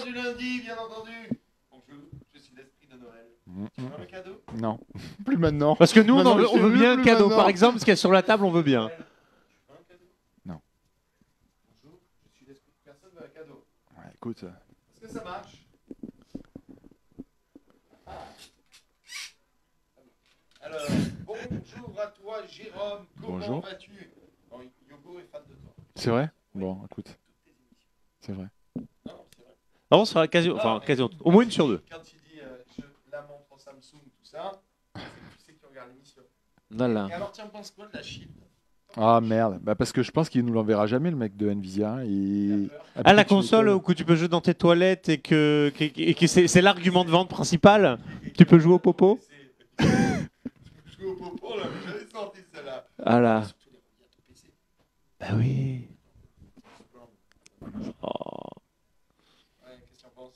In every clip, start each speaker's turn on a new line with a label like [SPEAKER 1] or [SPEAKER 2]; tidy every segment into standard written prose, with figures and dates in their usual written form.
[SPEAKER 1] émission du lundi, bien entendu. Bonjour, je suis l'esprit de Noël. Tu veux un cadeau?
[SPEAKER 2] Non, plus maintenant.
[SPEAKER 3] Parce que nous,
[SPEAKER 2] Maintenant,
[SPEAKER 3] on
[SPEAKER 2] je
[SPEAKER 3] veut
[SPEAKER 2] sais
[SPEAKER 3] bien un
[SPEAKER 2] plus
[SPEAKER 3] cadeau.
[SPEAKER 2] maintenant.
[SPEAKER 3] Par exemple, ce qu'il y a sur la table, on veut bien.
[SPEAKER 1] Tu veux un cadeau?
[SPEAKER 2] Non.
[SPEAKER 1] Bonjour, je suis l'esprit. Personne veut un cadeau.
[SPEAKER 2] Ouais, écoute,
[SPEAKER 1] Est-ce que ça marche? Ah. Alors, bonjour à toi, Jérôme. Comment
[SPEAKER 2] Bonjour.
[SPEAKER 1] vas-tu? Bon, Yogo est fan de toi.
[SPEAKER 2] c'est vrai? Bon, écoute,
[SPEAKER 1] Toutes tes émissions.
[SPEAKER 2] c'est vrai.
[SPEAKER 1] Non, c'est vrai.
[SPEAKER 3] Non, ce sera quasi, enfin,
[SPEAKER 1] mais
[SPEAKER 3] quasi, au
[SPEAKER 1] quand
[SPEAKER 3] moins
[SPEAKER 1] tu
[SPEAKER 3] une sur
[SPEAKER 1] dis-
[SPEAKER 3] deux.
[SPEAKER 1] Quand tu dis la montre Samsung, tout ça, c'est que tu sais que tu regardes l'émission.
[SPEAKER 3] Voilà.
[SPEAKER 1] Et alors, tu en penses quoi de la Shield?
[SPEAKER 2] Ah merde, bah parce que je pense qu'il nous l'enverra jamais le mec de Nvidia. Et...
[SPEAKER 3] Ah, la console où tu peux jouer dans tes toilettes et que c'est l'argument de vente principal. Tu peux jouer au popo.
[SPEAKER 1] Je joue au popo, là, mais j'avais sorti celle-là.
[SPEAKER 3] Ah là.
[SPEAKER 1] Surtout les ordinateurs PC.
[SPEAKER 3] Bah oui. Oh.
[SPEAKER 1] Ouais, qu'est-ce que tu en penses?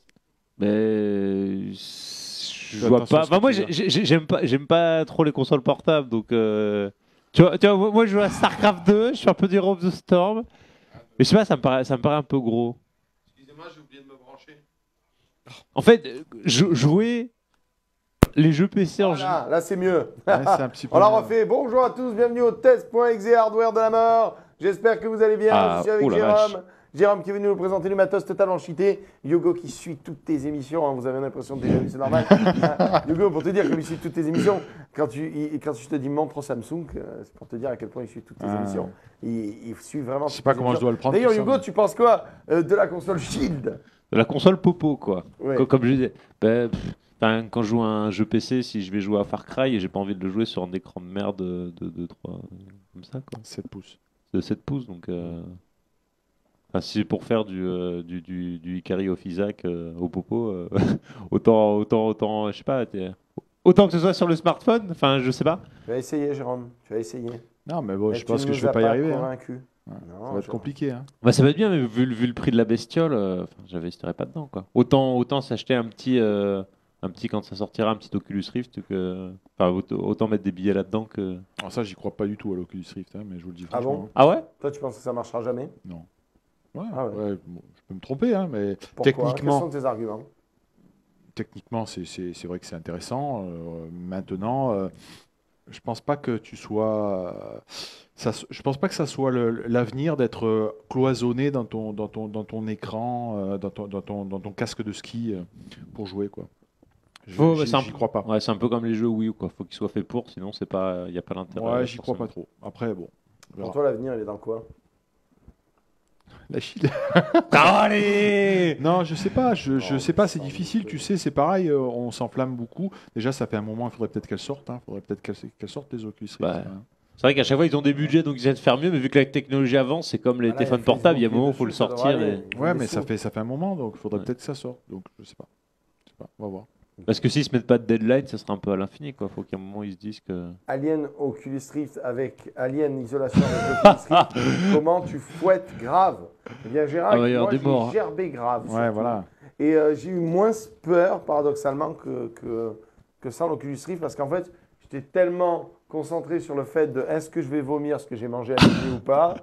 [SPEAKER 3] Mais je vois
[SPEAKER 2] attention à
[SPEAKER 3] pas.
[SPEAKER 2] ce que
[SPEAKER 3] Enfin, moi,
[SPEAKER 2] tu dis.
[SPEAKER 3] j'aime pas trop les consoles portables, donc. Tu vois, moi, je joue à Starcraft 2. Je suis un peu du Hero of the Storm. Mais je sais pas, ça me paraît un peu gros.
[SPEAKER 1] Excusez-moi, j'ai oublié de me brancher.
[SPEAKER 3] En fait, jouer les jeux PC en général.
[SPEAKER 4] Voilà, là c'est mieux.
[SPEAKER 2] Ouais, c'est un petit peu
[SPEAKER 4] On la
[SPEAKER 2] mieux.
[SPEAKER 4] refait. Bonjour à tous, bienvenue au test.exe hardware de la mort. J'espère que vous allez bien.
[SPEAKER 3] Ah,
[SPEAKER 4] Je suis avec
[SPEAKER 3] oh la
[SPEAKER 4] Jérôme.
[SPEAKER 3] vache.
[SPEAKER 4] Jérôme qui est venu nous présenter le matos totalement cheaté. Yogo qui suit toutes tes émissions. Hein. Vous avez l'impression de déjà vu, c'est normal. Yogo, pour te dire qu'il suit toutes tes émissions, quand je te dis montre Samsung, c'est pour te dire à quel point il suit toutes tes émissions. Il suit vraiment.
[SPEAKER 2] Je sais pas comment je dois le prendre.
[SPEAKER 4] D'ailleurs,
[SPEAKER 2] tout ça,
[SPEAKER 4] Yogo,
[SPEAKER 2] mais-
[SPEAKER 4] tu penses quoi de la console Shield?
[SPEAKER 3] La console popo, quoi.
[SPEAKER 4] Ouais.
[SPEAKER 3] Comme je disais. Ben, quand je joue à un jeu PC, si je vais jouer à Far Cry, j'ai pas envie de le jouer sur un écran de merde de 3. Comme ça, quoi.
[SPEAKER 2] 7 pouces.
[SPEAKER 3] De 7 pouces, donc. Enfin, si c'est pour faire du Ikari of Isaac au popo, autant, je sais pas, autant que ce soit sur le smartphone, enfin, je sais pas.
[SPEAKER 4] Tu vas essayer, Jérôme. Tu vas essayer.
[SPEAKER 2] Non, mais bon,
[SPEAKER 4] Et
[SPEAKER 2] je
[SPEAKER 4] tu
[SPEAKER 2] pense que
[SPEAKER 4] nous
[SPEAKER 2] je vais
[SPEAKER 4] as
[SPEAKER 2] pas y arriver. Hein.
[SPEAKER 4] Convaincu.
[SPEAKER 2] Ouais.
[SPEAKER 4] Non,
[SPEAKER 2] Ça va être
[SPEAKER 4] Jérôme.
[SPEAKER 2] compliqué. Hein.
[SPEAKER 3] Bah, ça va être bien, mais vu le prix de la bestiole, j'investirais pas dedans, quoi. Autant s'acheter un petit quand ça sortira, un petit Oculus Rift que. Enfin, autant mettre des billets là-dedans que.
[SPEAKER 2] Alors ça, j'y crois pas du tout à l'Oculus Rift, hein, mais je vous le dis
[SPEAKER 4] Ah
[SPEAKER 2] franchement.
[SPEAKER 4] bon?
[SPEAKER 3] Ah ouais?
[SPEAKER 4] Toi, tu penses que ça marchera jamais?
[SPEAKER 2] Non. Ouais,
[SPEAKER 4] Ah ouais.
[SPEAKER 2] ouais, bon, je peux me tromper, hein, mais
[SPEAKER 4] Pourquoi?
[SPEAKER 2] techniquement,
[SPEAKER 4] Quels sont tes arguments?
[SPEAKER 2] c'est vrai que c'est intéressant. Maintenant, je pense pas que tu sois. Je pense pas que ça soit l'avenir d'être cloisonné dans ton écran, dans ton casque de ski pour jouer, quoi. J'y crois pas.
[SPEAKER 3] Ouais, c'est un peu comme les jeux Wii U, quoi. Faut qu'ils soient faits pour, sinon c'est pas, y a pas d'intérêt.
[SPEAKER 2] Ouais, j'y crois pas trop. Après, bon. on verra.
[SPEAKER 4] Pour toi, l'avenir, il est dans quoi?
[SPEAKER 2] La Chine.
[SPEAKER 3] Allez!
[SPEAKER 2] Non, je sais pas. Je sais pas. C'est
[SPEAKER 4] ça,
[SPEAKER 2] difficile.
[SPEAKER 4] on
[SPEAKER 2] Tu sais, c'est pareil. On s'enflamme beaucoup. Déjà, ça fait un moment. Il faudrait peut-être qu'elles sortent. Il faudrait peut-être qu'elles sortent les Oculus Rift.
[SPEAKER 3] Bah,
[SPEAKER 2] hein.
[SPEAKER 3] C'est vrai qu'à chaque fois ils ont des budgets donc ils essaient de faire mieux, mais vu que la technologie avance, c'est comme les
[SPEAKER 4] Voilà,
[SPEAKER 3] téléphones
[SPEAKER 4] il y a
[SPEAKER 3] portables, il y a un
[SPEAKER 4] Facebook
[SPEAKER 3] moment où il faut le
[SPEAKER 4] dessus, ça devrait
[SPEAKER 3] sortir.
[SPEAKER 4] aller.
[SPEAKER 3] Et...
[SPEAKER 2] Ouais,
[SPEAKER 4] Des
[SPEAKER 2] mais
[SPEAKER 4] sous.
[SPEAKER 2] ça fait un moment, donc il faudrait
[SPEAKER 3] Ouais.
[SPEAKER 2] peut-être que ça sorte. Donc je sais pas. On va voir.
[SPEAKER 3] Parce que s'ils se mettent pas de deadline, ça sera un peu à l'infini, quoi. Faut qu'à un moment ils se disent que.
[SPEAKER 4] Alien Oculus Rift avec Alien Isolation avec Oculus Rift, comment tu fouettes grave? Eh bien, Gérard,
[SPEAKER 3] Ah ouais, il y aura
[SPEAKER 4] moi,
[SPEAKER 3] des morts, hein.
[SPEAKER 4] j'ai gerbé grave.
[SPEAKER 2] Ouais,
[SPEAKER 4] surtout.
[SPEAKER 2] voilà.
[SPEAKER 4] Et j'ai eu moins peur, paradoxalement, que sans l'Oculus Rift, parce qu'en fait, j'étais tellement concentré sur le fait de est-ce que je vais vomir ce que j'ai mangé à midi ou pas,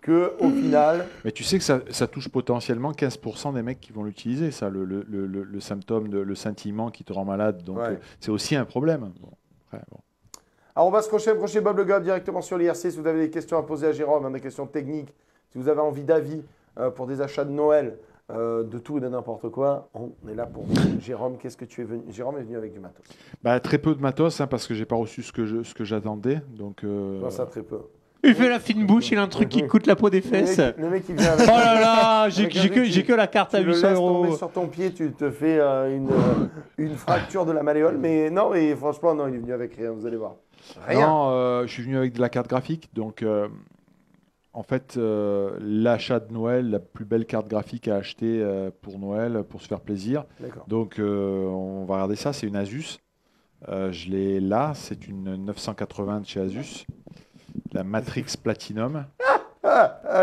[SPEAKER 4] que au final,
[SPEAKER 2] Mais tu sais que ça touche potentiellement 15% des mecs qui vont l'utiliser, ça, le symptôme, le scintillement qui te rend malade. Donc
[SPEAKER 4] Ouais.
[SPEAKER 2] c'est aussi un problème. Bon. Après, bon.
[SPEAKER 4] Alors, on va se crocher Bob le Gob directement sur l'IRC. Si vous avez des questions à poser à Jérôme, hein, des questions techniques, si vous avez envie d'avis pour des achats de Noël, de tout et de n'importe quoi, on est là pour vous. Jérôme, qu'est-ce que tu es venu? Jérôme est venu avec du matos.
[SPEAKER 2] Bah, très peu de matos, hein, parce que j'ai pas reçu ce que j'attendais. Donc,
[SPEAKER 4] Toi, ça, très peu.
[SPEAKER 3] Il fait la fine bouche, il a un truc qui coûte la peau des fesses.
[SPEAKER 4] Le mec qui vient
[SPEAKER 3] Oh
[SPEAKER 4] avec.
[SPEAKER 3] là là, j'ai
[SPEAKER 4] Avec
[SPEAKER 3] que la carte à
[SPEAKER 4] Tu le
[SPEAKER 3] 800
[SPEAKER 4] laisses tomber
[SPEAKER 3] euros.
[SPEAKER 4] sur ton pied, tu te fais une fracture de la malléole. Mais non, et franchement, non, il est venu avec rien, vous allez voir. Rien.
[SPEAKER 2] non, je suis venu avec de la carte graphique. Donc, en fait, l'achat de Noël, la plus belle carte graphique à acheter pour Noël, pour se faire plaisir.
[SPEAKER 4] D'accord.
[SPEAKER 2] Donc, on va regarder ça. C'est une Asus. Je l'ai là. C'est une 980 de chez Asus. La Matrix Platinum.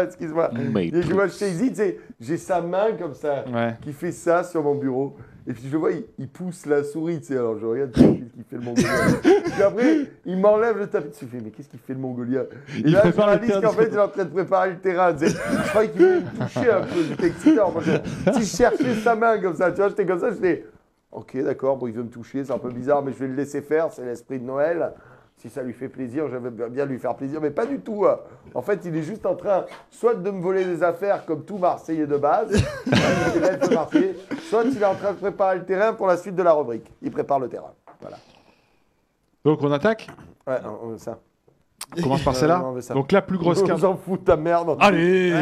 [SPEAKER 4] Excuse-moi.
[SPEAKER 3] Matrix.
[SPEAKER 4] Et je vois Shazy, tu sais, j'ai sa main comme ça,
[SPEAKER 2] Ouais.
[SPEAKER 4] qui fait ça sur mon bureau. Et puis je le vois, il pousse la souris, tu sais. Alors je regarde qu'est-ce qu'il fait le Mongolien. Puis après, il m'enlève le tapis dessus. Je fais, mais qu'est-ce qu'il fait le Mongolien? Et
[SPEAKER 3] Il
[SPEAKER 4] là, je
[SPEAKER 3] prépare le
[SPEAKER 4] réalise
[SPEAKER 3] terrain
[SPEAKER 4] qu'en
[SPEAKER 3] de-
[SPEAKER 4] fait, il est en train de préparer le terrain. Tu sais. Je croyais qu'il voulait me toucher un peu. J'étais excité. Moi, si je cherchais sa main comme ça, tu vois, j'étais comme ça, j'étais, ok, d'accord, bon, il veut me toucher, c'est un peu bizarre, mais je vais le laisser faire, c'est l'esprit de Noël. Si ça lui fait plaisir, j'aimerais bien lui faire plaisir, mais pas du tout. En fait, il est juste en train, soit de me voler des affaires comme tout Marseillais de base, il est bête de Marseillais, soit il est en train de préparer le terrain pour la suite de la rubrique. Il prépare le terrain. Voilà.
[SPEAKER 2] Donc on attaque.
[SPEAKER 4] Ouais, on veut ça.
[SPEAKER 2] On commence par
[SPEAKER 4] Non,
[SPEAKER 2] celle-là.
[SPEAKER 4] on veut ça.
[SPEAKER 2] Donc la plus grosse
[SPEAKER 4] On
[SPEAKER 2] carte.
[SPEAKER 4] s'en fout de ta merde.
[SPEAKER 2] Allez.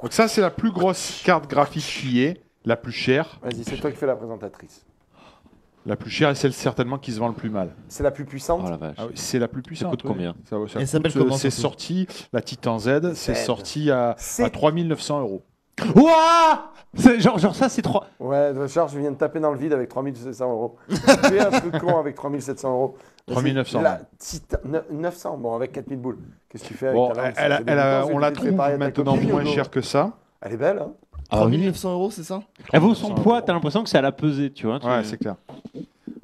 [SPEAKER 2] Donc ça c'est la plus grosse carte graphique qui est, la plus chère.
[SPEAKER 4] Vas-y, c'est toi qui fais la présentatrice.
[SPEAKER 2] La plus chère et celle certainement qui se vend le plus mal.
[SPEAKER 4] C'est la plus puissante.
[SPEAKER 3] Oh la vache.
[SPEAKER 2] Ah oui, c'est la plus puissante.
[SPEAKER 3] coûte
[SPEAKER 2] oui.
[SPEAKER 3] combien
[SPEAKER 2] Ça
[SPEAKER 5] Elle s'appelle
[SPEAKER 2] coûte,
[SPEAKER 5] comment,
[SPEAKER 2] c'est
[SPEAKER 5] surtout
[SPEAKER 2] sorti, la Titan Z, c'est
[SPEAKER 4] Z.
[SPEAKER 2] sorti à
[SPEAKER 4] C'est-
[SPEAKER 2] 3900 €.
[SPEAKER 3] Ouah genre ça, c'est 3.
[SPEAKER 4] Ouais, Charles, je viens de taper dans le vide avec 3700 euros. Fais un truc con avec 3700 euros.
[SPEAKER 2] 3900.
[SPEAKER 4] La Titan- 900, bon, avec 4000 boules. Qu'est-ce que tu fais avec
[SPEAKER 2] Bon,
[SPEAKER 4] ta langue, ça
[SPEAKER 2] elle a-
[SPEAKER 4] fait des
[SPEAKER 2] elle a-
[SPEAKER 4] boutons,
[SPEAKER 2] on
[SPEAKER 4] c'est
[SPEAKER 2] la
[SPEAKER 4] du
[SPEAKER 2] trouve
[SPEAKER 4] préparé à ta
[SPEAKER 2] maintenant
[SPEAKER 4] copine,
[SPEAKER 2] moins
[SPEAKER 4] Hugo.
[SPEAKER 2] chère que ça.
[SPEAKER 4] Elle est belle, hein?
[SPEAKER 5] 3900 euros, c'est ça?
[SPEAKER 3] Vaut son poids, t'as l'impression que c'est à la pesée, tu vois.
[SPEAKER 2] Ouais, c'est clair.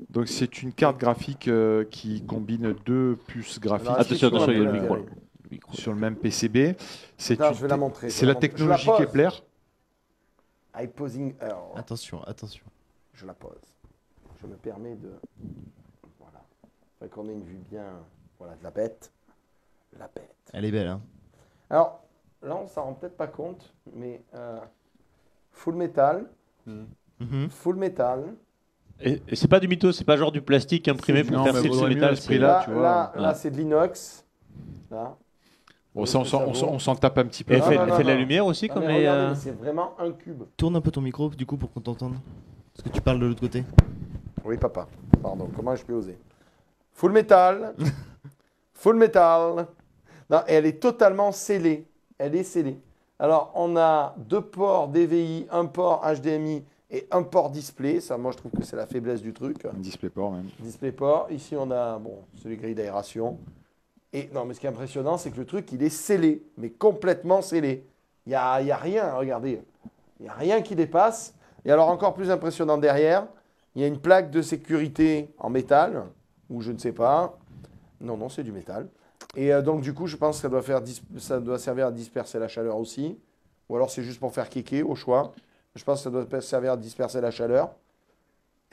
[SPEAKER 2] Donc c'est une carte graphique qui combine deux puces graphiques
[SPEAKER 4] Alors,
[SPEAKER 3] Attention,
[SPEAKER 4] est-ce que je
[SPEAKER 3] attention, il y a
[SPEAKER 4] peux
[SPEAKER 3] le
[SPEAKER 4] la
[SPEAKER 3] micro,
[SPEAKER 4] mettre,
[SPEAKER 3] là.
[SPEAKER 2] sur le même PCB. C'est
[SPEAKER 4] Attends,
[SPEAKER 2] une
[SPEAKER 4] je vais la montrer.
[SPEAKER 2] c'est la technologie
[SPEAKER 4] Je la pose.
[SPEAKER 2] Kepler.
[SPEAKER 4] I posing. Alors,
[SPEAKER 5] Attention, attention.
[SPEAKER 4] je la pose. Je me permets de. Voilà. Fait qu'on ait une vue bien. Voilà, de la bête. La bête.
[SPEAKER 5] Elle est belle, hein.
[SPEAKER 4] Alors, là, on s'en rend peut-être pas compte, mais full metal.
[SPEAKER 5] Mhm.
[SPEAKER 4] Full metal.
[SPEAKER 3] Et c'est pas du mytho, c'est pas genre du plastique imprimé pour
[SPEAKER 2] Non,
[SPEAKER 3] faire
[SPEAKER 2] mais
[SPEAKER 3] style
[SPEAKER 2] vaudrait mieux
[SPEAKER 3] métal.
[SPEAKER 2] à ce prix
[SPEAKER 3] c'est-
[SPEAKER 2] là,
[SPEAKER 4] Là,
[SPEAKER 2] tu vois.
[SPEAKER 4] là,
[SPEAKER 3] Ouais.
[SPEAKER 4] c'est de l'inox. Là.
[SPEAKER 2] Bon, ça, on s'en tape un petit peu.
[SPEAKER 3] Et
[SPEAKER 4] Non,
[SPEAKER 3] fait,
[SPEAKER 4] non, non,
[SPEAKER 3] fait de la
[SPEAKER 4] non.
[SPEAKER 3] lumière aussi
[SPEAKER 4] Non,
[SPEAKER 3] comme
[SPEAKER 4] mais
[SPEAKER 3] les.
[SPEAKER 4] regardez, mais c'est vraiment un cube.
[SPEAKER 5] Tourne un peu ton micro, du coup, pour qu'on t'entende. Parce que tu parles de l'autre côté.
[SPEAKER 4] Oui, papa. Pardon, comment je peux oser? Full metal. Full metal. Non, et elle est totalement scellée. Elle est scellée. Alors, on a deux ports DVI, un port HDMI et un port display. Ça, moi, je trouve que c'est la faiblesse du truc.
[SPEAKER 2] Un DisplayPort même.
[SPEAKER 4] DisplayPort. Ici, on a, bon, c'est les grilles d'aération. Et non, mais ce qui est impressionnant, c'est que le truc, il est scellé, mais complètement scellé. Il n'y a rien, regardez. Il n'y a rien qui dépasse. Et alors, encore plus impressionnant derrière, il y a une plaque de sécurité en métal, ou je ne sais pas. Non, c'est du métal. Et donc, du coup, je pense que ça doit servir à disperser la chaleur aussi. Ou alors, c'est juste pour faire kéké, au choix. Je pense que ça doit servir à disperser la chaleur.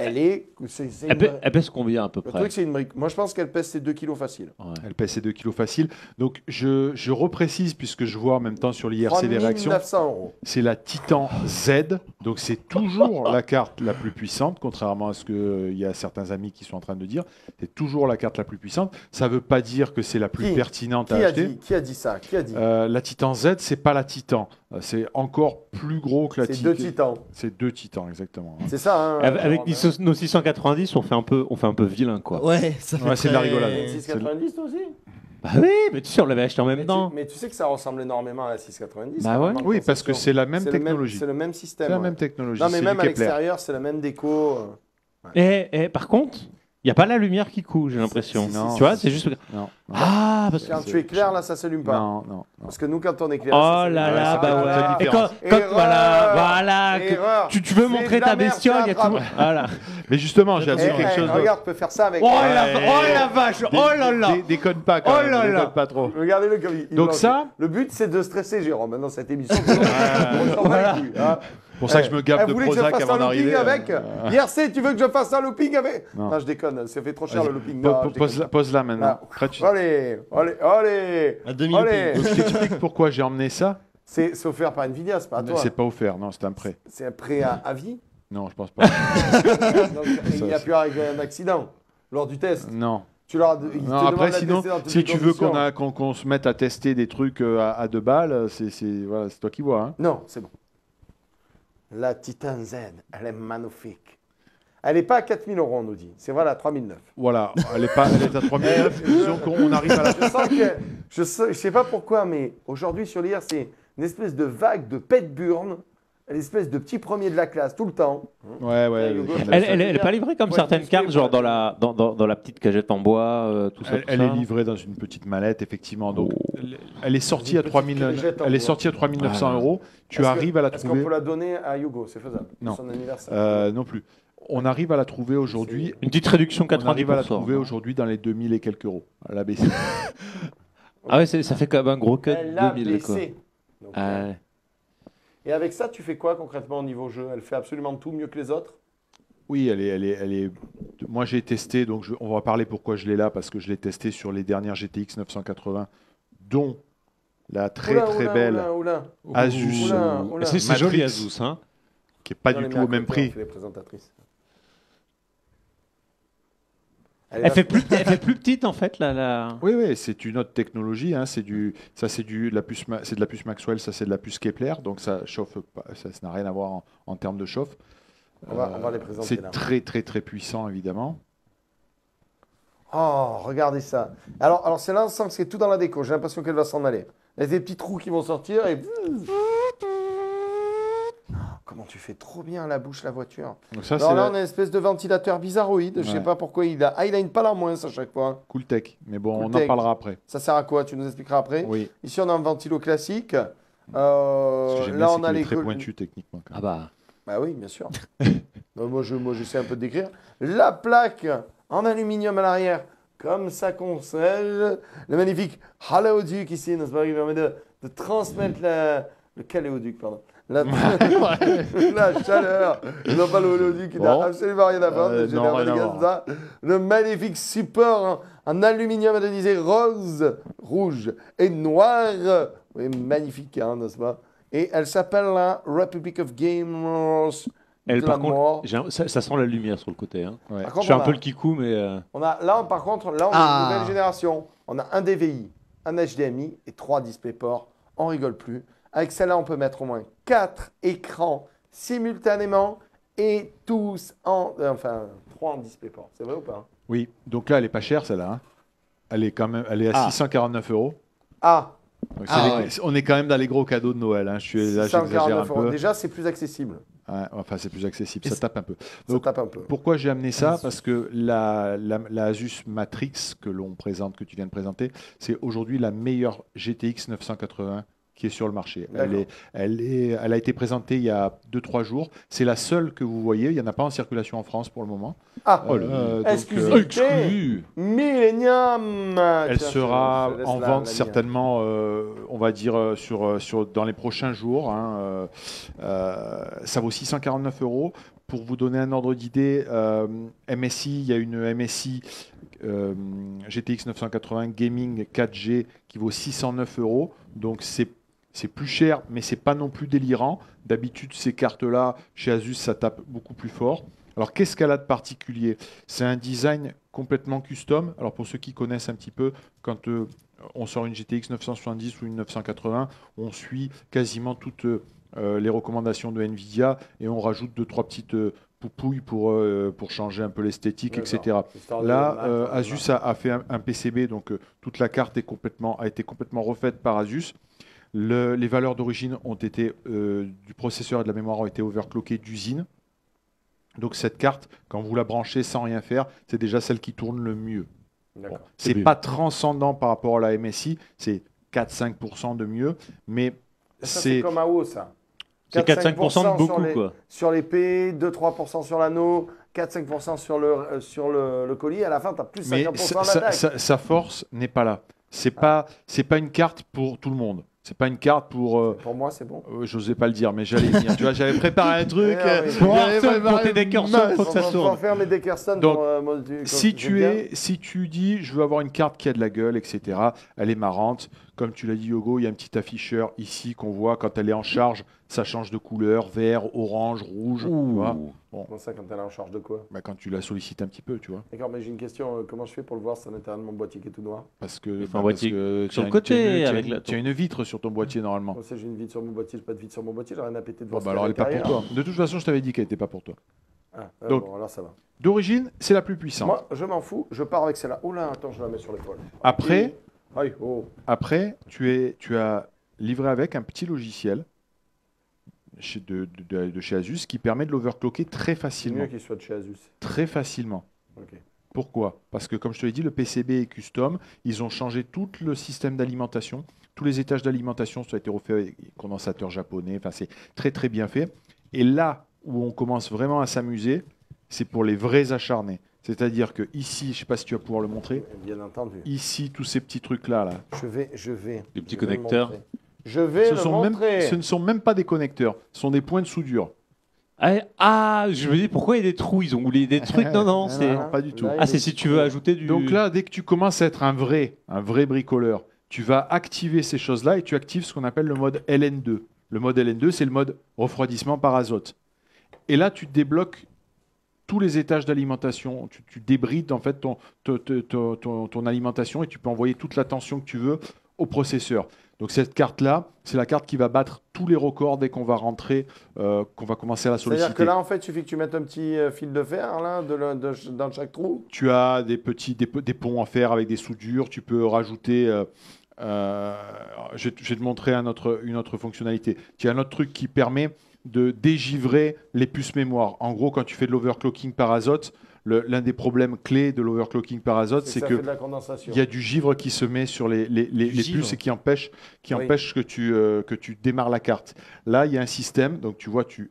[SPEAKER 4] Elle
[SPEAKER 3] Elle pèse combien à peu
[SPEAKER 4] le
[SPEAKER 3] près?
[SPEAKER 4] truc, c'est une brique. Moi, je pense qu'elle pèse ses 2 kilos facile.
[SPEAKER 3] Ouais.
[SPEAKER 2] Elle pèse ses 2 kilos facile. Donc je reprécise, puisque je vois en même temps sur l'IRC des réactions,
[SPEAKER 4] 900 euros.
[SPEAKER 2] c'est la Titan Z. Donc c'est toujours la carte la plus puissante, contrairement à ce qu'il y a certains amis qui sont en train de dire. C'est toujours la carte la plus puissante. Ça ne veut pas dire que c'est la plus
[SPEAKER 4] Qui
[SPEAKER 2] pertinente à
[SPEAKER 4] Qui a
[SPEAKER 2] acheter.
[SPEAKER 4] dit ça? Qui a dit?
[SPEAKER 2] La Titan Z, c'est pas la Titan. C'est encore plus gros que la
[SPEAKER 4] C'est
[SPEAKER 2] Titan.
[SPEAKER 4] 2 titans.
[SPEAKER 2] C'est 2 Titans, exactement.
[SPEAKER 4] C'est ça, hein?
[SPEAKER 3] Avec nos 690, on fait un peu vilain quoi.
[SPEAKER 5] Ouais, ça fait
[SPEAKER 2] Ouais, c'est de la
[SPEAKER 5] très-
[SPEAKER 2] rigolade.
[SPEAKER 4] 690 toi aussi?
[SPEAKER 3] Bah oui, mais tu sais, on l'avait acheté en même temps.
[SPEAKER 4] Mais tu sais que ça ressemble énormément à la 690.
[SPEAKER 3] Bah
[SPEAKER 4] quand
[SPEAKER 3] ouais.
[SPEAKER 4] même, en
[SPEAKER 2] Oui, parce que
[SPEAKER 4] conception.
[SPEAKER 2] c'est la même
[SPEAKER 4] C'est
[SPEAKER 2] technologie.
[SPEAKER 4] C'est le même système.
[SPEAKER 2] C'est la
[SPEAKER 4] ouais.
[SPEAKER 2] même technologie.
[SPEAKER 4] Non, mais
[SPEAKER 2] c'est
[SPEAKER 4] même
[SPEAKER 2] du
[SPEAKER 4] à
[SPEAKER 2] Kepler.
[SPEAKER 4] l'extérieur, c'est la même déco.
[SPEAKER 3] Et par contre, il n'y a pas la lumière qui coule, j'ai l'impression.
[SPEAKER 2] Non.
[SPEAKER 3] Tu vois, c'est juste.
[SPEAKER 2] Non, non.
[SPEAKER 3] Ah, parce que.
[SPEAKER 4] Quand tu éclaires, là, ça s'allume pas.
[SPEAKER 2] Non, non, non.
[SPEAKER 4] Parce que nous, quand on éclaire.
[SPEAKER 3] Oh là là,
[SPEAKER 2] ça
[SPEAKER 3] bah
[SPEAKER 2] fait la
[SPEAKER 3] ouais. Et
[SPEAKER 2] différence.
[SPEAKER 3] voilà,
[SPEAKER 4] Erreur.
[SPEAKER 3] tu veux
[SPEAKER 4] C'est
[SPEAKER 3] montrer
[SPEAKER 4] de la
[SPEAKER 3] ta
[SPEAKER 4] merde,
[SPEAKER 3] bestiole, il y a
[SPEAKER 4] tu
[SPEAKER 3] tout. Voilà.
[SPEAKER 2] Mais justement, j'ai
[SPEAKER 4] Eh,
[SPEAKER 2] appris quelque chose d'autre.
[SPEAKER 4] regarde, tu peux faire ça avec.
[SPEAKER 3] Oh la vache, oh là là.
[SPEAKER 2] Déconne pas quand
[SPEAKER 3] Oh
[SPEAKER 2] même,
[SPEAKER 3] là là.
[SPEAKER 2] déconne pas trop.
[SPEAKER 4] Regardez-le comme il
[SPEAKER 2] Donc
[SPEAKER 4] lance.
[SPEAKER 2] ça-
[SPEAKER 4] Le but, c'est de stresser Jérôme. Maintenant, cette émission, on s'en bat les couilles, hein.
[SPEAKER 2] C'est pour ça que je me gaffe de
[SPEAKER 4] Vous voulez que je
[SPEAKER 2] Prozac
[SPEAKER 4] fasse
[SPEAKER 2] avant
[SPEAKER 4] un looping
[SPEAKER 2] d'arriver.
[SPEAKER 4] avec IRC, tu veux que je fasse un looping avec
[SPEAKER 2] Non.
[SPEAKER 4] Non, je déconne, ça fait trop cher
[SPEAKER 2] Vas-y,
[SPEAKER 4] le looping. Non, je déconne
[SPEAKER 2] Pose-la
[SPEAKER 4] pas.
[SPEAKER 2] pose-la maintenant.
[SPEAKER 4] Ah.
[SPEAKER 2] Après, tu-
[SPEAKER 4] Allez, allez, allez.
[SPEAKER 5] À 2000
[SPEAKER 4] Allez.
[SPEAKER 2] Donc, je t'explique pourquoi j'ai emmené ça.
[SPEAKER 4] C'est offert par Nvidia, c'est pas à
[SPEAKER 2] Mais
[SPEAKER 4] toi.
[SPEAKER 2] c'est pas offert, non, c'est un prêt.
[SPEAKER 4] C'est un prêt à vie.
[SPEAKER 2] Non, je pense pas.
[SPEAKER 4] Donc, il y a pu arriver un accident lors du test.
[SPEAKER 2] Non.
[SPEAKER 4] Tu leur, ils te
[SPEAKER 2] Non,
[SPEAKER 4] demandent
[SPEAKER 2] après,
[SPEAKER 4] de la
[SPEAKER 2] sinon,
[SPEAKER 4] tester dans toutes
[SPEAKER 2] si
[SPEAKER 4] les
[SPEAKER 2] tu veux
[SPEAKER 4] conditions.
[SPEAKER 2] qu'on se mette à tester des trucs à 2 balles, voilà, c'est toi qui vois. Hein.
[SPEAKER 4] Non, c'est bon. La Titan Z, elle est magnifique. Elle n'est pas à 4000 euros, on nous dit. C'est vrai, elle est à 3009.
[SPEAKER 2] Voilà, elle est à 3009. Disons qu'on arrive à la
[SPEAKER 4] Je sens que. Je sais pas pourquoi, mais aujourd'hui sur l'IR, c'est une espèce de vague de pet burn. l'espèce de petit premier de la classe tout le temps.
[SPEAKER 2] Ouais, ouais.
[SPEAKER 4] Hugo,
[SPEAKER 3] Elle est pas livrée comme
[SPEAKER 4] Ouais,
[SPEAKER 3] certaines
[SPEAKER 4] musclé,
[SPEAKER 3] cartes, genre
[SPEAKER 4] ouais.
[SPEAKER 3] dans la petite cagette en bois, tout ça.
[SPEAKER 2] Elle,
[SPEAKER 3] tout
[SPEAKER 2] elle
[SPEAKER 3] ça.
[SPEAKER 2] est livrée dans une petite mallette, effectivement. Donc,
[SPEAKER 3] Oh.
[SPEAKER 2] elle est sortie
[SPEAKER 4] Une
[SPEAKER 2] à
[SPEAKER 4] petite
[SPEAKER 2] 3000,
[SPEAKER 4] cagette en
[SPEAKER 2] elle est
[SPEAKER 4] bois.
[SPEAKER 2] sortie à 3900
[SPEAKER 3] Ah.
[SPEAKER 2] euros. Tu
[SPEAKER 4] Est-ce que-
[SPEAKER 2] arrives à la
[SPEAKER 4] Est-ce qu'on
[SPEAKER 2] trouver.
[SPEAKER 4] peut la donner à Hugo? C'est faisable. pour
[SPEAKER 2] Non.
[SPEAKER 4] Son anniversaire.
[SPEAKER 2] Non plus. On arrive à la trouver aujourd'hui.
[SPEAKER 3] Une petite réduction
[SPEAKER 2] On arrive à la
[SPEAKER 3] 90%.
[SPEAKER 2] trouver
[SPEAKER 3] non
[SPEAKER 2] aujourd'hui dans les 2000 et quelques euros. À la baisse.
[SPEAKER 3] Ah ouais, ça fait quand même un gros cut.
[SPEAKER 4] Elle a
[SPEAKER 3] 2000 quoi.
[SPEAKER 4] baissé. Donc,
[SPEAKER 3] Ah ouais.
[SPEAKER 4] Et avec ça, tu fais quoi concrètement au niveau jeu? Elle fait absolument tout mieux que les autres?
[SPEAKER 2] Oui, elle est. Moi, j'ai testé, donc on va parler pourquoi je l'ai là, parce que je l'ai testé sur les dernières GTX 980, dont la très
[SPEAKER 4] Oula,
[SPEAKER 2] très
[SPEAKER 4] oula,
[SPEAKER 2] belle
[SPEAKER 4] oula, oula.
[SPEAKER 2] Asus,
[SPEAKER 4] Oula, oula.
[SPEAKER 3] C'est joli
[SPEAKER 2] Matrix.
[SPEAKER 3] Asus, hein.
[SPEAKER 2] qui est pas
[SPEAKER 4] On
[SPEAKER 2] du
[SPEAKER 4] les
[SPEAKER 2] tout
[SPEAKER 4] met à
[SPEAKER 2] au même
[SPEAKER 4] côté, on
[SPEAKER 2] prix.
[SPEAKER 4] fait les présentatrices.
[SPEAKER 3] Elle fait plus petite en fait la.
[SPEAKER 2] Oui, oui, c'est une autre technologie. Hein, c'est de la puce, c'est de la puce Maxwell, ça c'est de la puce Kepler, donc ça chauffe pas, ça n'a rien à voir en termes de chauffe.
[SPEAKER 4] On va les présenter
[SPEAKER 2] C'est
[SPEAKER 4] là.
[SPEAKER 2] très très très puissant évidemment.
[SPEAKER 4] Oh, regardez ça. Alors c'est là, on sent que c'est tout dans la déco. J'ai l'impression qu'elle va s'en aller. Il y a des petits trous qui vont sortir et... Oh, comment tu fais trop bien la bouche, la voiture.
[SPEAKER 2] Donc ça
[SPEAKER 4] Alors
[SPEAKER 2] c'est
[SPEAKER 4] là,
[SPEAKER 2] la
[SPEAKER 4] on a une espèce de ventilateur bizarroïde. Je sais
[SPEAKER 2] Ouais.
[SPEAKER 4] pas pourquoi il a... Ah, il a une pale en moins à chaque fois.
[SPEAKER 2] Cool Tech. Mais bon, on en
[SPEAKER 4] Cooltech.
[SPEAKER 2] parlera après.
[SPEAKER 4] Ça sert à quoi? Tu nous expliqueras après.
[SPEAKER 2] Oui.
[SPEAKER 4] Ici, on a un ventilo classique.
[SPEAKER 2] Ce que j'aime bien,
[SPEAKER 4] Là,
[SPEAKER 2] c'est
[SPEAKER 4] on
[SPEAKER 2] qu'il
[SPEAKER 4] a
[SPEAKER 2] est
[SPEAKER 4] les...
[SPEAKER 2] très pointu techniquement. quand
[SPEAKER 3] Ah
[SPEAKER 2] même.
[SPEAKER 3] bah.
[SPEAKER 4] Bah oui, bien sûr. Moi, j'essaie un peu de décrire. La plaque en aluminium à l'arrière, comme ça conserve le magnifique Haléoduc ici, n'est-ce pas, qui permet de transmettre le Caléoduc, pardon. La chaleur. Non, pas l'Oléoduc, qui n'a
[SPEAKER 2] Bon.
[SPEAKER 4] absolument rien à voir. J'ai
[SPEAKER 2] non,
[SPEAKER 4] l'air
[SPEAKER 2] rien à
[SPEAKER 4] dégueulasse,
[SPEAKER 2] voir.
[SPEAKER 4] ça. Le magnifique support en aluminium atomisé rose, rouge et noir. Oui, magnifique, hein, n'est-ce pas? Et elle s'appelle la Republic of Gamers.
[SPEAKER 3] Elle,
[SPEAKER 4] de
[SPEAKER 3] par
[SPEAKER 4] la
[SPEAKER 3] contre,
[SPEAKER 4] mort.
[SPEAKER 3] ça sent la lumière sur le côté. Hein.
[SPEAKER 2] Ouais.
[SPEAKER 4] Par
[SPEAKER 3] Je
[SPEAKER 4] contre,
[SPEAKER 3] suis un
[SPEAKER 4] on
[SPEAKER 3] peu
[SPEAKER 4] a-
[SPEAKER 3] le kikou, mais.
[SPEAKER 4] Par contre, là, on a une nouvelle génération. On a un DVI, un HDMI et 3 DisplayPort. On rigole plus. Avec celle-là, on peut mettre au moins 4 écrans simultanément et tous en... Enfin, 3 en DisplayPort. C'est vrai ou pas?
[SPEAKER 2] Oui. Donc là, elle est pas chère celle-là. Hein. Elle est à 649 euros.
[SPEAKER 4] Ah,
[SPEAKER 2] Donc,
[SPEAKER 3] Ah,
[SPEAKER 2] on est quand même dans les gros cadeaux de Noël. Hein. Là, j'exagère un
[SPEAKER 4] 649 euros.
[SPEAKER 2] peu.
[SPEAKER 4] Déjà, c'est plus accessible.
[SPEAKER 2] Ouais, enfin, c'est plus accessible.
[SPEAKER 3] Et
[SPEAKER 2] Ça
[SPEAKER 3] c'est-
[SPEAKER 2] tape un peu.
[SPEAKER 4] Ça
[SPEAKER 2] Donc,
[SPEAKER 4] tape un peu.
[SPEAKER 2] pourquoi j'ai amené ça? Parce que la Asus Matrix que l'on présente, que tu viens de présenter, c'est aujourd'hui la meilleure GTX 980 qui est sur le marché.
[SPEAKER 4] D'accord.
[SPEAKER 2] Elle a été présentée il y a 2-3 jours. C'est la seule que vous voyez. Il n'y en a pas en circulation en France pour le moment.
[SPEAKER 4] Ah,
[SPEAKER 2] Donc,
[SPEAKER 4] exclusivité.
[SPEAKER 3] Exclu.
[SPEAKER 4] Millennium.
[SPEAKER 2] elle
[SPEAKER 4] Tiens,
[SPEAKER 2] sera
[SPEAKER 4] je laisse
[SPEAKER 2] en
[SPEAKER 4] la
[SPEAKER 2] vente
[SPEAKER 4] mienne.
[SPEAKER 2] certainement, on va dire, dans les prochains jours. Hein, ça vaut 649 euros. Pour vous donner un ordre d'idée, MSI, il y a une MSI GTX 980 Gaming 4G qui vaut 609 euros. Donc c'est plus cher, mais c'est pas non plus délirant. D'habitude, ces cartes-là, chez Asus, ça tape beaucoup plus fort. Alors, qu'est-ce qu'elle a de particulier? C'est un design complètement custom. Alors, pour ceux qui connaissent un petit peu, quand on sort une GTX 970 ou une 980, on suit quasiment toutes les recommandations de NVIDIA et on rajoute 2-3 petites poupouilles pour changer un peu l'esthétique, etc.
[SPEAKER 4] D'accord. Histoire de
[SPEAKER 2] Là,
[SPEAKER 4] mettre,
[SPEAKER 2] Asus a fait un PCB, donc toute la carte a été complètement refaite par Asus. Les valeurs d'origine ont été du processeur et de la mémoire ont été overclockées d'usine. Donc cette carte, quand vous la branchez sans rien faire, c'est déjà celle qui tourne le mieux.
[SPEAKER 4] D'accord.
[SPEAKER 2] Bon, c'est
[SPEAKER 3] bien.
[SPEAKER 2] pas transcendant par rapport à la MSI, c'est 4-5% de mieux, mais
[SPEAKER 4] Ça,
[SPEAKER 2] c'est
[SPEAKER 4] comme AO, ça.
[SPEAKER 3] C'est 4-5% de beaucoup,
[SPEAKER 4] sur les,
[SPEAKER 3] quoi.
[SPEAKER 4] Sur les P, 2-3% sur l'anneau, 4-5% sur le colis. À la fin, tu as plus 50%
[SPEAKER 2] mais
[SPEAKER 4] à l'attaque.
[SPEAKER 2] sa force n'est pas là. C'est pas une carte pour tout le monde. C'est pas une carte pour.
[SPEAKER 4] Pour moi, c'est bon.
[SPEAKER 2] J'osais pas le dire, mais j'allais y venir. Tu vois, j'avais préparé un truc.
[SPEAKER 4] Ah oui.
[SPEAKER 3] Pour
[SPEAKER 2] j'avais
[SPEAKER 3] Hearthstone,
[SPEAKER 2] préparé
[SPEAKER 3] pour tes Deckerson,
[SPEAKER 2] une
[SPEAKER 3] faut que ça
[SPEAKER 2] masse.
[SPEAKER 3] tourne.
[SPEAKER 4] On va faire mes Deckerson
[SPEAKER 2] Donc,
[SPEAKER 4] pour
[SPEAKER 2] Si tu dis, je veux avoir une carte qui a de la gueule, etc., elle est marrante. Comme tu l'as dit, Yogo, il y a un petit afficheur ici qu'on voit quand elle est en charge. Ça change de couleur, vert, orange, rouge. Tu vois.
[SPEAKER 4] Comment ça, quand elle est en charge de quoi?
[SPEAKER 2] Bah, quand tu la sollicites un petit peu, tu vois.
[SPEAKER 4] D'accord, mais j'ai une question. Comment je fais pour le voir? C'est à l'intérieur de mon boîtier qui est tout noir.
[SPEAKER 2] Parce que,
[SPEAKER 3] Il faut un
[SPEAKER 2] parce
[SPEAKER 3] boîtier
[SPEAKER 2] que
[SPEAKER 3] sur
[SPEAKER 2] tu as
[SPEAKER 3] le côté,
[SPEAKER 2] tu as
[SPEAKER 3] avec
[SPEAKER 2] une-
[SPEAKER 3] la-
[SPEAKER 2] tu as une vitre sur ton boîtier normalement.
[SPEAKER 4] Moi, j'ai une vitre sur mon boîtier, j'ai pas de vitre sur mon boîtier, j'ai rien à péter de
[SPEAKER 2] Bon,
[SPEAKER 4] voir.
[SPEAKER 2] bah, alors elle n'est pas pour toi. De toute façon, je t'avais dit qu'elle n'était pas pour toi. Donc-
[SPEAKER 4] Bon, alors ça va.
[SPEAKER 2] D'origine, c'est la plus puissante.
[SPEAKER 4] Moi, je m'en fous, je pars avec celle-là. Oh là, attends, je la mets sur l'épaule.
[SPEAKER 2] Après,
[SPEAKER 4] Aïe, oh.
[SPEAKER 2] Après, tu as livré avec un petit logiciel. de chez Asus qui permet de l'overclocker très
[SPEAKER 4] C'est
[SPEAKER 2] facilement.
[SPEAKER 4] mieux qu'il soit de chez Asus.
[SPEAKER 2] Très facilement.
[SPEAKER 4] Ok.
[SPEAKER 2] Pourquoi? Parce que, comme je te l'ai dit, le PCB est custom. Ils ont changé tout le système d'alimentation. Tous les étages d'alimentation, ça a été refait avec des condensateurs japonais. Enfin, c'est très, très bien fait. Et là où on commence vraiment à s'amuser, c'est pour les vrais acharnés. C'est-à-dire que ici, je ne sais pas si tu vas pouvoir le montrer,
[SPEAKER 4] Bien entendu.
[SPEAKER 2] ici, tous ces petits trucs-là, là,
[SPEAKER 4] Je vais.
[SPEAKER 3] Des petits
[SPEAKER 4] je vais le
[SPEAKER 3] connecteurs.
[SPEAKER 4] montrer. Je vais
[SPEAKER 2] ce,
[SPEAKER 4] le
[SPEAKER 2] sont même,
[SPEAKER 4] montrer.
[SPEAKER 2] ce ne sont même pas des connecteurs, ce sont des points de soudure.
[SPEAKER 3] Je me dis pourquoi il y a des trous, ils ont voulu des trucs. Non, c'est.
[SPEAKER 2] Non, pas du tout.
[SPEAKER 4] Là,
[SPEAKER 3] Ah, c'est si tu veux ajouter du.
[SPEAKER 2] Donc là, dès que tu commences à être un vrai bricoleur, tu vas activer ces choses-là et tu actives ce qu'on appelle le mode LN2. Le mode LN2, c'est le mode refroidissement par azote. Et là, tu débloques tous les étages d'alimentation. Tu débrides en fait ton alimentation et tu peux envoyer toute la tension que tu veux au processeur. Donc cette carte-là, c'est la carte qui va battre tous les records dès qu'on va rentrer, qu'on va commencer à la solliciter.
[SPEAKER 4] C'est-à-dire que là, en fait, il suffit que tu mettes un petit fil de fer là, dans chaque trou.
[SPEAKER 2] Tu as des ponts à faire avec des soudures. Tu peux rajouter. Je vais te montrer une autre fonctionnalité. Tu as un autre truc qui permet de dégivrer les puces mémoire. En gros, quand tu fais de l'overclocking par azote, l'un des problèmes clés de l'overclocking par azote, c'est
[SPEAKER 4] ça
[SPEAKER 2] que
[SPEAKER 4] fait de la condensation.
[SPEAKER 2] il y a du givre qui se met sur les
[SPEAKER 5] givre.
[SPEAKER 2] puces et qui empêche
[SPEAKER 4] Oui.
[SPEAKER 2] que tu démarres la carte. Là, il y a un système. Donc, tu vois, tu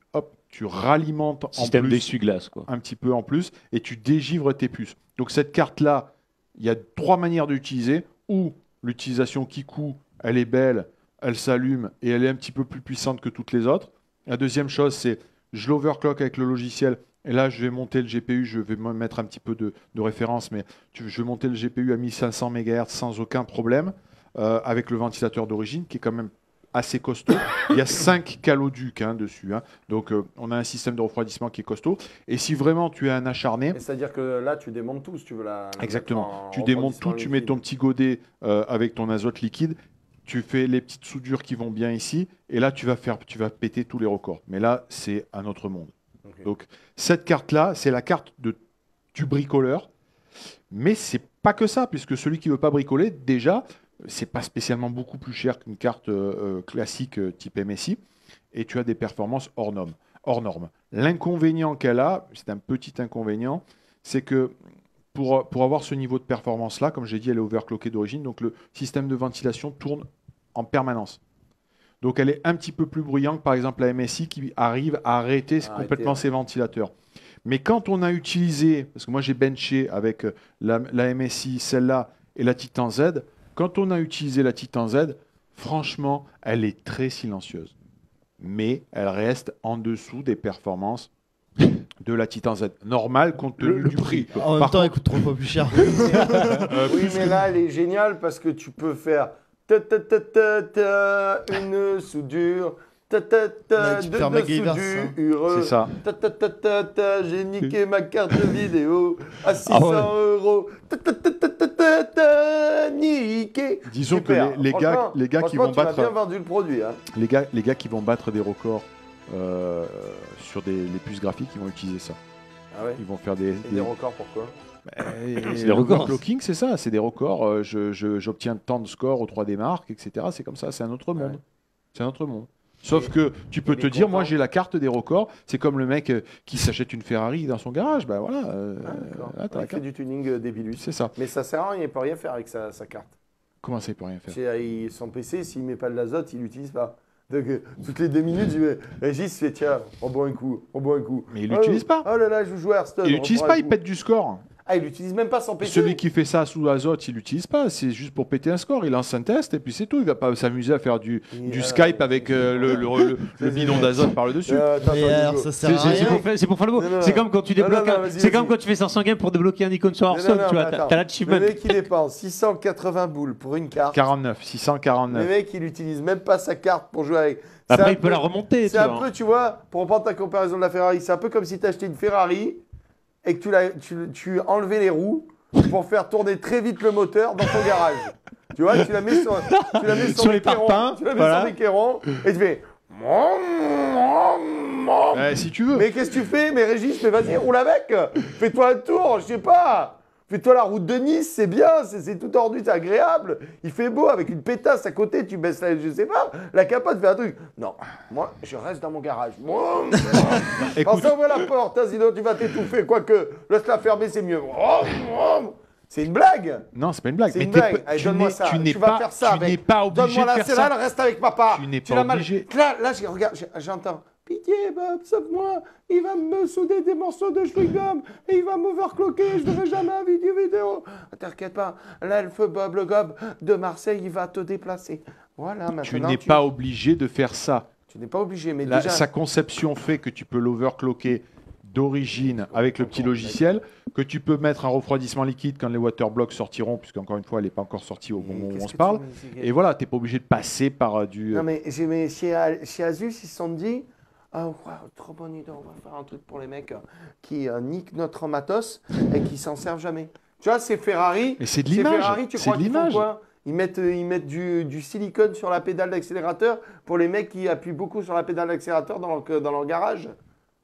[SPEAKER 2] ralimentes en
[SPEAKER 3] Système
[SPEAKER 2] plus
[SPEAKER 3] d'essuie-glace, quoi.
[SPEAKER 2] un petit peu en plus et tu dégivres tes puces. Donc cette carte-là, il y a 3 manières d'utiliser. Ou l'utilisation Kiku, elle est belle, elle s'allume et elle est un petit peu plus puissante que toutes les autres. La deuxième chose, c'est je l'overclock avec le logiciel. Et là, je vais monter le GPU, je vais me mettre un petit peu de référence, mais je vais monter le GPU à 1500 MHz sans aucun problème, avec le ventilateur d'origine qui est quand même assez costaud. Il y a 5 caloducs dessus. Donc, on a un système de refroidissement qui est costaud. Et si vraiment tu es un acharné,
[SPEAKER 4] Et c'est-à-dire que là, tu démontes tout si tu veux la
[SPEAKER 2] exactement,
[SPEAKER 4] mettre en
[SPEAKER 2] tu démontes tout,
[SPEAKER 4] refroidissement
[SPEAKER 2] tu mets
[SPEAKER 4] liquide.
[SPEAKER 2] ton petit godet avec ton azote liquide, tu fais les petites soudures qui vont bien ici, et là, tu vas péter tous les records. Mais là, c'est un autre monde.
[SPEAKER 4] Ok.
[SPEAKER 2] Donc, cette carte-là, c'est la carte du bricoleur. Mais c'est pas que ça, puisque celui qui veut pas bricoler, déjà, c'est pas spécialement beaucoup plus cher qu'une carte classique type MSI. Et tu as des performances hors normes. L'inconvénient qu'elle a, c'est un petit inconvénient, c'est que pour avoir ce niveau de performance-là, comme j'ai dit, elle est overclockée d'origine, donc le système de ventilation tourne en permanence. Donc elle est un petit peu plus bruyante que par exemple la MSI qui arrive à arrêter complètement ses ventilateurs. Mais quand on a utilisé, parce que moi j'ai benché avec la MSI, celle-là et la Titan Z, quand on a utilisé la Titan Z, franchement, elle est très silencieuse. Mais elle reste en dessous des performances de la Titan Z. Normal compte tenu du prix.
[SPEAKER 5] En même
[SPEAKER 2] Par
[SPEAKER 5] temps, elle
[SPEAKER 2] contre,
[SPEAKER 5] coûte 3 fois plus cher.
[SPEAKER 4] Oui, mais là, elle est géniale parce que tu peux faire une soudure,
[SPEAKER 5] Là, tu peux faire
[SPEAKER 4] deux
[SPEAKER 5] MacGyver,
[SPEAKER 4] soudures,
[SPEAKER 2] c'est ça.
[SPEAKER 4] j'ai niqué ma carte vidéo à 600
[SPEAKER 3] Ah ouais.
[SPEAKER 4] euros, niqué.
[SPEAKER 2] Disons
[SPEAKER 4] Super.
[SPEAKER 2] que les gars qui
[SPEAKER 4] Franchement,
[SPEAKER 2] vont
[SPEAKER 4] tu m'as
[SPEAKER 2] battre
[SPEAKER 4] bien vendu le produit. Hein.
[SPEAKER 2] les gars qui vont battre des records sur les puces graphiques, ils vont utiliser ça.
[SPEAKER 4] Ah ouais.
[SPEAKER 2] Ils vont faire des
[SPEAKER 4] Et des records, pourquoi?
[SPEAKER 3] C'est des records.
[SPEAKER 2] L'overclocking, c'est ça, c'est des records. J'obtiens tant de scores aux 3D marques, etc. C'est comme ça, c'est un autre monde.
[SPEAKER 4] Ouais.
[SPEAKER 2] C'est un autre monde. Sauf que tu peux
[SPEAKER 4] il
[SPEAKER 2] te
[SPEAKER 4] est
[SPEAKER 2] dire,
[SPEAKER 4] content.
[SPEAKER 2] moi j'ai la carte des records. C'est comme le mec qui s'achète une Ferrari dans son garage. Ben voilà,
[SPEAKER 4] D'accord.
[SPEAKER 2] là, t'as la
[SPEAKER 4] Il fait
[SPEAKER 2] carte.
[SPEAKER 4] du tuning débilus.
[SPEAKER 2] C'est ça.
[SPEAKER 4] Mais ça sert à rien, il peut rien faire avec sa carte.
[SPEAKER 2] Comment ça, il peut rien faire?
[SPEAKER 4] Son PC, s'il met pas de l'azote, il l'utilise pas. Donc, toutes les 2 minutes, je vais. Régis fait tiens, on boit un coup, on boit un coup.
[SPEAKER 2] Mais il l'utilise pas.
[SPEAKER 4] Oh là là, je joue à Hearthstone.
[SPEAKER 2] Il
[SPEAKER 4] on
[SPEAKER 2] l'utilise
[SPEAKER 4] prend
[SPEAKER 2] pas,
[SPEAKER 4] un
[SPEAKER 2] il
[SPEAKER 4] coup.
[SPEAKER 2] pète du score.
[SPEAKER 4] Ah, il l'utilise même pas son PC.
[SPEAKER 2] Celui qui fait ça sous azote, il l'utilise pas. C'est juste pour péter un score. Il lance un test et puis c'est tout. Il va pas s'amuser à faire du Skype avec le bidon d'azote par le dessus.
[SPEAKER 5] Mais ça sert à rien.
[SPEAKER 3] C'est pour faire le beau.
[SPEAKER 4] Non, non,
[SPEAKER 3] C'est
[SPEAKER 4] non.
[SPEAKER 3] comme quand tu
[SPEAKER 4] Non,
[SPEAKER 3] débloques.
[SPEAKER 4] non, non, vas-y,
[SPEAKER 3] C'est comme
[SPEAKER 4] vas-y.
[SPEAKER 3] quand tu fais 500 games pour débloquer un icône sur Hearthstone. Tu vois, t'as l'achievement.
[SPEAKER 4] Le mec, il dépense 680 boules pour une carte.
[SPEAKER 2] 49,
[SPEAKER 4] Le
[SPEAKER 2] 649.
[SPEAKER 4] mec, il utilise même pas sa carte pour jouer avec. C'est
[SPEAKER 3] Après,
[SPEAKER 4] un
[SPEAKER 3] il peut
[SPEAKER 4] peu-
[SPEAKER 3] la remonter. tu
[SPEAKER 4] C'est un
[SPEAKER 3] vois.
[SPEAKER 4] peu, tu vois, pour reprendre ta comparaison de la Ferrari, c'est un peu comme si tu achetais une Ferrari et que tu enlevais les roues pour faire tourner très vite le moteur dans ton garage. Tu vois, tu la mets sur
[SPEAKER 3] Sur les
[SPEAKER 4] l'écairon,
[SPEAKER 3] parpaings,
[SPEAKER 4] tu la mets
[SPEAKER 3] voilà.
[SPEAKER 4] sur l'écairon et tu fais.
[SPEAKER 2] Si tu veux.
[SPEAKER 4] Mais qu'est-ce que tu fais? Mais Régis, mais vas-y, roule avec. Fais-toi un tour, je sais pas. Fais-toi la route de Nice, c'est bien, c'est tout tordu, c'est agréable. Il fait beau avec une pétasse à côté, tu baisses je sais pas, la capote fait un truc. Non, moi, je reste dans mon garage.
[SPEAKER 2] Écoute,
[SPEAKER 4] Enfin, ouvre la porte, hein, sinon tu vas t'étouffer. Quoique, laisse-la fermer, c'est mieux. C'est une blague.
[SPEAKER 2] non, c'est pas une blague.
[SPEAKER 4] C'est
[SPEAKER 2] Mais
[SPEAKER 4] une
[SPEAKER 2] t'es
[SPEAKER 4] blague.
[SPEAKER 2] pas-
[SPEAKER 4] Allez,
[SPEAKER 2] tu
[SPEAKER 4] donne-moi
[SPEAKER 2] n'es-
[SPEAKER 4] ça.
[SPEAKER 2] tu n'es
[SPEAKER 4] Tu vas
[SPEAKER 2] pas,
[SPEAKER 4] faire ça
[SPEAKER 2] tu n'es
[SPEAKER 4] avec.
[SPEAKER 2] pas obligé
[SPEAKER 4] Donne-moi
[SPEAKER 2] de
[SPEAKER 4] la
[SPEAKER 2] faire
[SPEAKER 4] céréale,
[SPEAKER 2] ça.
[SPEAKER 4] reste avec papa.
[SPEAKER 2] Tu n'es
[SPEAKER 4] Tu
[SPEAKER 2] pas
[SPEAKER 4] l'as mal-
[SPEAKER 2] obligé.
[SPEAKER 4] Là, regarde, j'entends. Pitié, Bob, sauve-moi. Il va me souder des morceaux de chewing-gum et il va m'overclocker. Je ne verrai jamais un vidéo. T'inquiète pas, l'elfe Bob le Gob de Marseille, il va te déplacer. Voilà, maintenant.
[SPEAKER 2] Tu n'es pas obligé de faire ça.
[SPEAKER 4] Tu n'es pas obligé, mais
[SPEAKER 2] Là,
[SPEAKER 4] déjà.
[SPEAKER 2] sa conception fait que tu peux l'overclocker d'origine avec le petit logiciel, que tu peux mettre un refroidissement liquide quand les waterblocks sortiront, puisqu'encore une fois, elle n'est pas encore sortie au moment où
[SPEAKER 4] Qu'est-ce
[SPEAKER 2] on
[SPEAKER 4] que
[SPEAKER 2] se
[SPEAKER 4] tu
[SPEAKER 2] parle.
[SPEAKER 4] mets,
[SPEAKER 2] Et voilà, tu n'es pas obligé de passer par du...
[SPEAKER 4] Non, mais chez Asus, ils se sont dit ah, wow, trop bonne idée, on va faire un truc pour les mecs qui niquent notre matos et qui s'en servent jamais. Tu vois, c'est Ferrari.
[SPEAKER 2] Mais c'est de
[SPEAKER 4] Chez
[SPEAKER 2] l'image.
[SPEAKER 4] Ferrari, tu
[SPEAKER 2] C'est
[SPEAKER 4] crois
[SPEAKER 2] de
[SPEAKER 4] qu'ils font
[SPEAKER 2] l'image.
[SPEAKER 4] quoi? Ils mettent du silicone sur la pédale d'accélérateur pour les mecs qui appuient beaucoup sur la pédale d'accélérateur dans leur garage.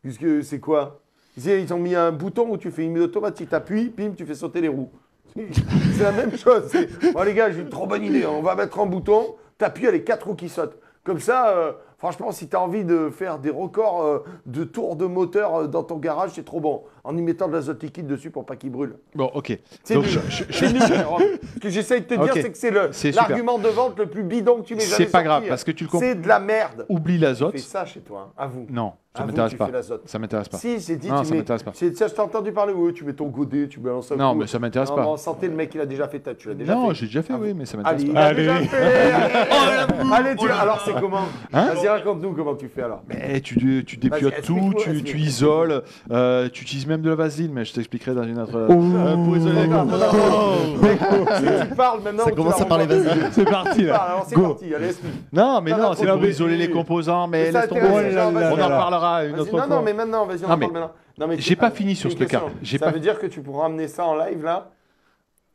[SPEAKER 4] Puisque c'est quoi? Ils ont mis un bouton où tu fais une automatique, tu appuies, bim, tu fais sauter les roues. C'est la même chose. Bon, les gars, j'ai une trop bonne idée. On va mettre un bouton, tu appuies, il y a les 4 roues qui sautent. Comme ça, franchement, si tu as envie de faire des records de tours de moteur dans ton garage, c'est trop bon. En y mettant de l'azote liquide dessus pour pas qu'il brûle.
[SPEAKER 2] Bon, ok.
[SPEAKER 4] C'est
[SPEAKER 2] Donc,
[SPEAKER 4] nul. C'est nul, Jérôme. Ce que j'essaye de te dire,
[SPEAKER 2] Ok.
[SPEAKER 4] c'est que
[SPEAKER 2] C'est
[SPEAKER 4] c'est l'argument de vente le plus bidon que tu m'aies jamais
[SPEAKER 2] c'est pas
[SPEAKER 4] sorti.
[SPEAKER 2] grave, parce que tu le comprends.
[SPEAKER 4] C'est de la merde.
[SPEAKER 2] Oublie
[SPEAKER 4] Tu
[SPEAKER 2] l'azote.
[SPEAKER 4] fais ça chez toi, hein, avoue.
[SPEAKER 2] Non, ça
[SPEAKER 4] Avoue,
[SPEAKER 2] m'intéresse
[SPEAKER 4] tu
[SPEAKER 2] pas.
[SPEAKER 4] fais l'azote.
[SPEAKER 2] Ça m'intéresse pas.
[SPEAKER 4] Si, j'ai dit,
[SPEAKER 2] Non,
[SPEAKER 4] tu
[SPEAKER 2] ça
[SPEAKER 4] mets...
[SPEAKER 2] m'intéresse pas.
[SPEAKER 4] Ça, je t'ai entendu parler, ouais, tu mets ton godet, tu balances un
[SPEAKER 2] Non,
[SPEAKER 4] coup.
[SPEAKER 2] mais ça m'intéresse
[SPEAKER 4] Non,
[SPEAKER 2] pas.
[SPEAKER 4] mais en santé, le mec, il a déjà fait, tu l'as déjà
[SPEAKER 2] Non,
[SPEAKER 4] fait.
[SPEAKER 2] j'ai déjà fait,
[SPEAKER 4] Ah
[SPEAKER 2] oui,
[SPEAKER 4] bon.
[SPEAKER 2] mais ça m'intéresse
[SPEAKER 4] Allez,
[SPEAKER 2] pas.
[SPEAKER 4] il a déjà fait. Allez, alors c'est comment
[SPEAKER 2] Hein
[SPEAKER 4] Vas-y, raconte-nous comment tu fais alors.
[SPEAKER 2] Mais tu dépiotes tout,
[SPEAKER 4] explique-moi,
[SPEAKER 2] tu
[SPEAKER 4] explique-moi.
[SPEAKER 2] isoles, tu utilises même de la vaseline, mais je t'expliquerai dans une autre...
[SPEAKER 4] Pour isoler les Si tu parles maintenant.
[SPEAKER 5] Ça
[SPEAKER 4] tu
[SPEAKER 5] commence
[SPEAKER 4] vas
[SPEAKER 5] à parler,
[SPEAKER 4] rencontrer-
[SPEAKER 5] vas-y.
[SPEAKER 3] C'est parti
[SPEAKER 4] Tu
[SPEAKER 3] là.
[SPEAKER 4] parles, alors c'est
[SPEAKER 3] Go.
[SPEAKER 4] parti, allez, explique.
[SPEAKER 2] Non, mais
[SPEAKER 4] Non,
[SPEAKER 2] non,
[SPEAKER 4] non,
[SPEAKER 2] c'est
[SPEAKER 4] trop
[SPEAKER 2] pour
[SPEAKER 4] bien.
[SPEAKER 2] isoler les composants, mais
[SPEAKER 4] Mais ça
[SPEAKER 2] laisse tomber.
[SPEAKER 4] intéresse les gens,
[SPEAKER 2] On
[SPEAKER 4] vas-y,
[SPEAKER 2] en
[SPEAKER 4] alors.
[SPEAKER 2] parlera une
[SPEAKER 4] Vas-y,
[SPEAKER 2] autre
[SPEAKER 4] non,
[SPEAKER 2] fois.
[SPEAKER 4] non, mais maintenant, vas-y, on
[SPEAKER 2] Non,
[SPEAKER 4] en
[SPEAKER 2] mais
[SPEAKER 4] parle maintenant. Non, mais
[SPEAKER 2] j'ai pas fini sur
[SPEAKER 4] une
[SPEAKER 2] ce cas.
[SPEAKER 4] question.
[SPEAKER 2] J'ai
[SPEAKER 4] Ça
[SPEAKER 2] pas-
[SPEAKER 4] veut dire que tu pourras amener ça en live là.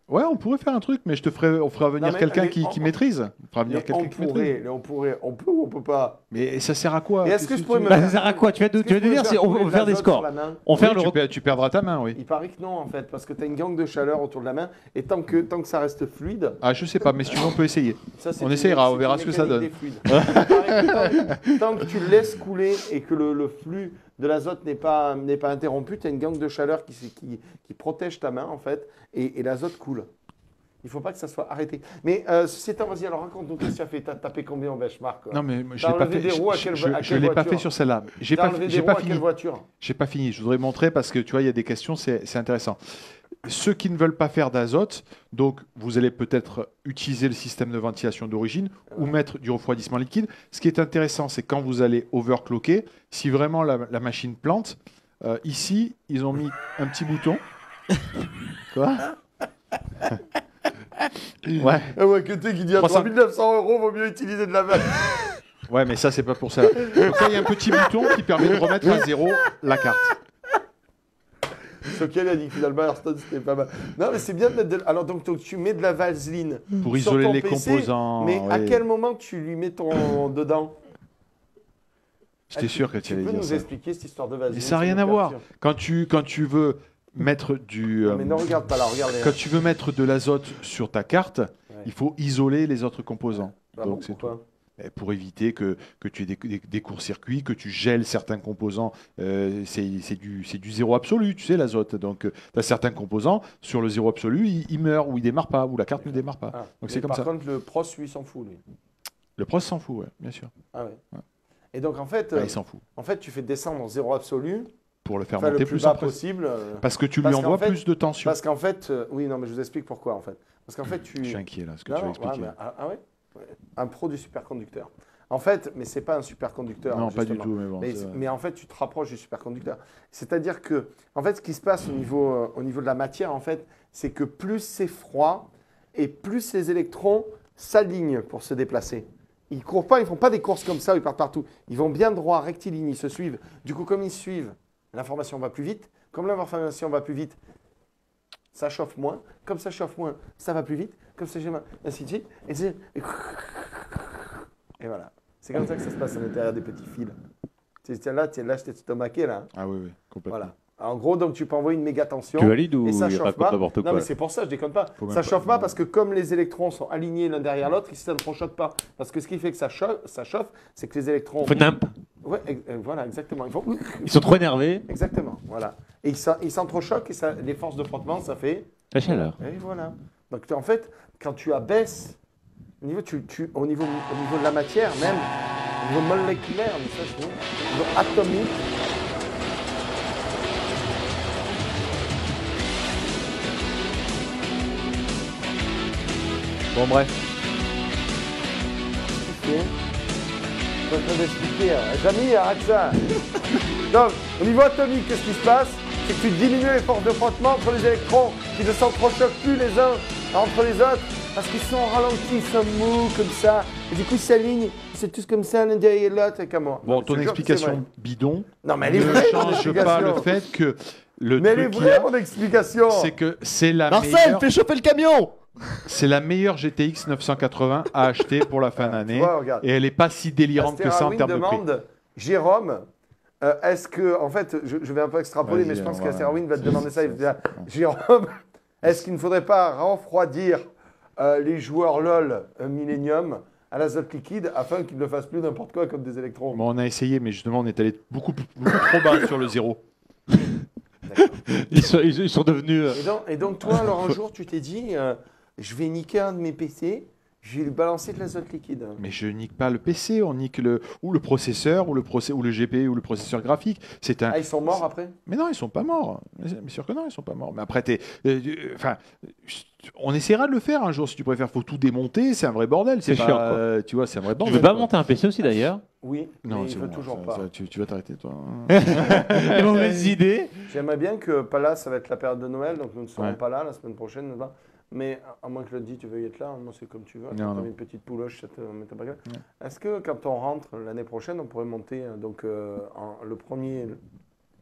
[SPEAKER 2] Ouais, on pourrait faire un truc, mais on fera venir
[SPEAKER 4] mais
[SPEAKER 2] quelqu'un
[SPEAKER 4] les-
[SPEAKER 2] qui maîtrise. On fera venir
[SPEAKER 4] Mais
[SPEAKER 2] quelqu'un
[SPEAKER 4] on
[SPEAKER 2] qui maîtrise.
[SPEAKER 4] pourrait, on peut ou on peut pas.
[SPEAKER 2] Mais ça sert à quoi?
[SPEAKER 4] Et est-ce que je pourrais me
[SPEAKER 3] Bah,
[SPEAKER 4] faire-
[SPEAKER 3] ça sert à quoi? Tu vas
[SPEAKER 4] est-ce que je
[SPEAKER 3] te dire,
[SPEAKER 4] pourrais
[SPEAKER 3] c'est on
[SPEAKER 4] couler
[SPEAKER 3] va
[SPEAKER 4] de
[SPEAKER 3] faire des
[SPEAKER 4] l'azote sur
[SPEAKER 3] scores.
[SPEAKER 4] la main
[SPEAKER 3] On fait
[SPEAKER 2] Oui,
[SPEAKER 3] le
[SPEAKER 2] tu perdras ta main, oui.
[SPEAKER 4] Il paraît que non en fait, parce que tu as une gangue de chaleur autour de la main et tant que ça reste fluide,
[SPEAKER 2] Ah, je sais pas, mais si tu veux, on peut essayer.
[SPEAKER 4] ça c'est
[SPEAKER 2] On
[SPEAKER 4] une-
[SPEAKER 2] essayera,
[SPEAKER 4] c'est
[SPEAKER 2] on verra
[SPEAKER 4] une
[SPEAKER 2] ce que ça
[SPEAKER 4] mécanique des fluides. Il paraît que tant que tu le laisses couler et que le flux de l'azote n'est pas interrompu, tu as une gangue de chaleur qui protège ta main en fait et l'azote coule. Il ne faut pas que ça soit arrêté. Mais ceci étant, vas-y, alors raconte-nous qu'est-ce que tu as fait. Tu as tapé combien en benchmark quoi.
[SPEAKER 2] Non, mais je
[SPEAKER 4] T'as
[SPEAKER 2] l'ai pas
[SPEAKER 4] enlevé
[SPEAKER 2] fait.
[SPEAKER 4] des roues à quelle
[SPEAKER 2] Je
[SPEAKER 4] voiture
[SPEAKER 2] l'ai pas fait sur celle-là. J'ai
[SPEAKER 4] T'as
[SPEAKER 2] pas,
[SPEAKER 4] enlevé des
[SPEAKER 2] j'ai
[SPEAKER 4] roues
[SPEAKER 2] pas
[SPEAKER 4] à quelle
[SPEAKER 2] fini.
[SPEAKER 4] voiture
[SPEAKER 2] J'ai pas fini. Je voudrais montrer parce que tu vois, il y a des questions, c'est intéressant. Ceux qui ne veulent pas faire d'azote, donc vous allez peut-être utiliser le système de ventilation d'origine ou mettre du refroidissement liquide. Ce qui est intéressant, c'est quand vous allez overclocker, si vraiment la machine plante, ici, ils ont mis un petit bouton. Quoi? Ouais.
[SPEAKER 4] Ah ouais, que t'es qui dit à
[SPEAKER 2] 300
[SPEAKER 4] 3900 €, vaut mieux utiliser de la vanne.
[SPEAKER 2] Ouais, mais ça, c'est pas pour ça. Donc là, il y a un petit bouton qui permet de remettre à zéro la carte.
[SPEAKER 4] Sokiel a dit que finalement Hearthstone c'était pas mal. Non, mais c'est bien de mettre de... Alors donc tu mets de la vaseline
[SPEAKER 2] Pour
[SPEAKER 4] sur
[SPEAKER 2] isoler
[SPEAKER 4] ton
[SPEAKER 2] les
[SPEAKER 4] PC,
[SPEAKER 2] composants.
[SPEAKER 4] mais à
[SPEAKER 2] ouais.
[SPEAKER 4] quel moment tu lui mets ton dedans?
[SPEAKER 2] J'étais sûr que tu allais
[SPEAKER 4] peux
[SPEAKER 2] dire
[SPEAKER 4] nous
[SPEAKER 2] ça.
[SPEAKER 4] expliquer cette histoire de vaseline?
[SPEAKER 2] Mais ça n'a rien
[SPEAKER 4] me
[SPEAKER 2] à voir.
[SPEAKER 4] perturbe.
[SPEAKER 2] Quand tu veux mettre du...
[SPEAKER 4] Non, mais ne regarde pas là, regarde.
[SPEAKER 2] quand tu veux mettre de l'azote sur ta carte, il faut isoler les autres composants.
[SPEAKER 4] Ah bon,
[SPEAKER 2] Donc c'est tout.
[SPEAKER 4] pourquoi?
[SPEAKER 2] Et pour éviter que tu aies des courts-circuits, que tu gèles certains composants. C'est du zéro absolu, tu sais, l'azote. Donc, tu as certains composants, sur le zéro absolu, ils meurent, ou ils ne démarrent pas, ou la carte ne démarre pas.
[SPEAKER 4] Ah,
[SPEAKER 2] Donc,
[SPEAKER 4] mais
[SPEAKER 2] c'est comme
[SPEAKER 4] par
[SPEAKER 2] ça.
[SPEAKER 4] contre, le pros, lui, s'en fout, lui.
[SPEAKER 2] Le pros s'en fout, ouais, bien sûr.
[SPEAKER 4] Ah ouais.
[SPEAKER 2] Ouais.
[SPEAKER 4] Et donc, en fait,
[SPEAKER 2] Ouais, il s'en fout.
[SPEAKER 4] tu fais descendre en zéro absolu,
[SPEAKER 2] Pour le faire
[SPEAKER 4] enfin, le
[SPEAKER 2] monter
[SPEAKER 4] plus
[SPEAKER 2] plus
[SPEAKER 4] bas
[SPEAKER 2] en pression.
[SPEAKER 4] possible.
[SPEAKER 2] Parce que tu lui
[SPEAKER 4] parce qu'en
[SPEAKER 2] envoies
[SPEAKER 4] fait-
[SPEAKER 2] plus de tension.
[SPEAKER 4] Parce qu'en fait, oui, non, mais je vous explique pourquoi, en fait. Parce qu'en fait, tu...
[SPEAKER 2] Je suis inquiet, là, ce que
[SPEAKER 4] Non,
[SPEAKER 2] tu vas
[SPEAKER 4] non,
[SPEAKER 2] expliquer.
[SPEAKER 4] ouais, mais- ah ouais. Un pro du superconducteur. En fait, mais c'est pas un superconducteur.
[SPEAKER 2] Non,
[SPEAKER 4] hein,
[SPEAKER 2] pas du
[SPEAKER 4] justement.
[SPEAKER 2] tout, mais bon.
[SPEAKER 4] Mais,
[SPEAKER 2] c'est vrai.
[SPEAKER 4] mais en fait, tu te rapproches du superconducteur. C'est-à-dire que, en fait, ce qui se passe au niveau de la matière, en fait, c'est que plus c'est froid et plus les électrons s'alignent pour se déplacer. Ils courent pas, ils font pas des courses comme ça, où ils partent partout. Ils vont bien droit, rectilignes, ils se suivent. Du coup, comme ils se suivent, l'information va plus vite. Comme l'information va plus vite, ça chauffe moins. Comme ça chauffe moins, ça va plus vite. Comme ça, j'ai ainsi de suite. Et voilà. C'est comme ça que ça se passe à l'intérieur des petits fils. Là, je t'ai stomaqué, là.
[SPEAKER 2] Ah oui, oui, complètement.
[SPEAKER 4] Voilà. En gros, donc tu peux envoyer une méga tension.
[SPEAKER 3] Tu valides ou
[SPEAKER 4] Et ça
[SPEAKER 3] il
[SPEAKER 4] chauffe
[SPEAKER 3] raconte
[SPEAKER 4] pas.
[SPEAKER 3] n'importe
[SPEAKER 4] Non,
[SPEAKER 3] quoi
[SPEAKER 4] mais c'est pour ça, je déconne pas.
[SPEAKER 2] Faut même
[SPEAKER 4] Ça
[SPEAKER 2] pas-
[SPEAKER 4] chauffe pas parce que comme les électrons sont alignés l'un derrière l'autre, ici ça ne trop-choque pas. Parce que ce qui fait que ça chauffe, c'est que les électrons.
[SPEAKER 3] Faut nimp.
[SPEAKER 4] Ouais, voilà, exactement.
[SPEAKER 3] Ils sont trop énervés.
[SPEAKER 4] Exactement, voilà. Et ils s'entrechoquent et ça, les forces de frottement, ça fait.
[SPEAKER 3] La chaleur.
[SPEAKER 4] Et voilà. Donc en fait, quand tu abaisses, au niveau de la matière même, au niveau moléculaire, mais ça, c'est bon, au niveau atomique.
[SPEAKER 2] Bon, bref.
[SPEAKER 4] Je suis en train d'expliquer. Jamy, arrête ça. Donc, au niveau atomique, qu'est-ce qui se passe? C'est que tu diminues les forces de frottement entre les électrons qui ne s'entrechoquent plus les uns entre les autres parce qu'ils sont ralentis, ils sont mous comme ça. Et du coup, ils s'alignent, c'est tous comme ça l'un derrière l'autre, comme moi.
[SPEAKER 2] Bon,
[SPEAKER 4] Non,
[SPEAKER 2] ton
[SPEAKER 4] je te jure que c'est
[SPEAKER 2] explication bidon
[SPEAKER 4] Non, mais elle est
[SPEAKER 2] ne
[SPEAKER 4] vraie, mon
[SPEAKER 2] change pas le
[SPEAKER 4] explication.
[SPEAKER 2] fait que le
[SPEAKER 4] Mais elle est
[SPEAKER 2] truc qu'il y
[SPEAKER 4] vraie,
[SPEAKER 2] a,
[SPEAKER 4] mon explication.
[SPEAKER 2] c'est que c'est la
[SPEAKER 5] Marcel,
[SPEAKER 2] meilleure,
[SPEAKER 5] fais chauffer le camion.
[SPEAKER 2] c'est la meilleure GTX 980 à acheter pour la fin
[SPEAKER 4] Tu
[SPEAKER 2] d'année.
[SPEAKER 4] vois, regarde.
[SPEAKER 2] Et elle n'est pas si délirante que ça en
[SPEAKER 4] Astérawin
[SPEAKER 2] termes de prix.
[SPEAKER 4] demande, Jérôme, est-ce que, en fait, je vais un peu extrapoler,
[SPEAKER 2] Vas-y,
[SPEAKER 4] mais je pense
[SPEAKER 2] voilà.
[SPEAKER 4] qu'Astérawin va te demander ça. Il va te dire, Jérôme, est-ce qu'il ne faudrait pas refroidir les joueurs LOL Millennium à l'azote liquide afin qu'ils ne fassent plus n'importe quoi comme des électrons?
[SPEAKER 2] Bon, on a essayé, mais justement, on est allé beaucoup trop bas sur le zéro.
[SPEAKER 3] Ils sont devenus.
[SPEAKER 4] Et donc, toi, alors un jour, tu t'es dit, je vais niquer un de mes PC, je vais lui balancer de l'azote liquide.
[SPEAKER 2] Mais je nique pas le PC, on nique le processeur, ou le GPU, ou le processeur graphique. C'est un.
[SPEAKER 4] Ah, ils sont morts après?
[SPEAKER 2] Mais non, ils sont pas morts. Mais sûr que non, ils sont pas morts. Mais après, enfin, on essaiera de le faire un jour si tu préfères. Faut tout démonter, c'est un vrai bordel.
[SPEAKER 3] C'est
[SPEAKER 2] pas,
[SPEAKER 3] chiant, quoi.
[SPEAKER 2] tu vois, c'est un vrai
[SPEAKER 3] Tu
[SPEAKER 2] bordel.
[SPEAKER 3] veux pas
[SPEAKER 2] quoi.
[SPEAKER 3] monter un PC aussi d'ailleurs?
[SPEAKER 4] Oui,
[SPEAKER 2] Non,
[SPEAKER 4] mais
[SPEAKER 2] c'est
[SPEAKER 4] il veut
[SPEAKER 2] bon,
[SPEAKER 4] toujours
[SPEAKER 2] ça-
[SPEAKER 4] pas.
[SPEAKER 2] ça, tu vas t'arrêter, toi.
[SPEAKER 3] Les mauvaises idées.
[SPEAKER 4] J'aimerais bien que, pas là, ça va être la période de Noël, donc nous ne serons
[SPEAKER 2] Ouais.
[SPEAKER 4] pas là la semaine prochaine, n'est-ce pas? Mais à moins que le dit, tu veuilles être là, moi c'est comme tu veux.
[SPEAKER 2] Non,
[SPEAKER 4] Comme
[SPEAKER 2] non.
[SPEAKER 4] une petite pouloche, ça te met ta baguette. Est-ce que quand on rentre l'année prochaine, on pourrait monter donc le premier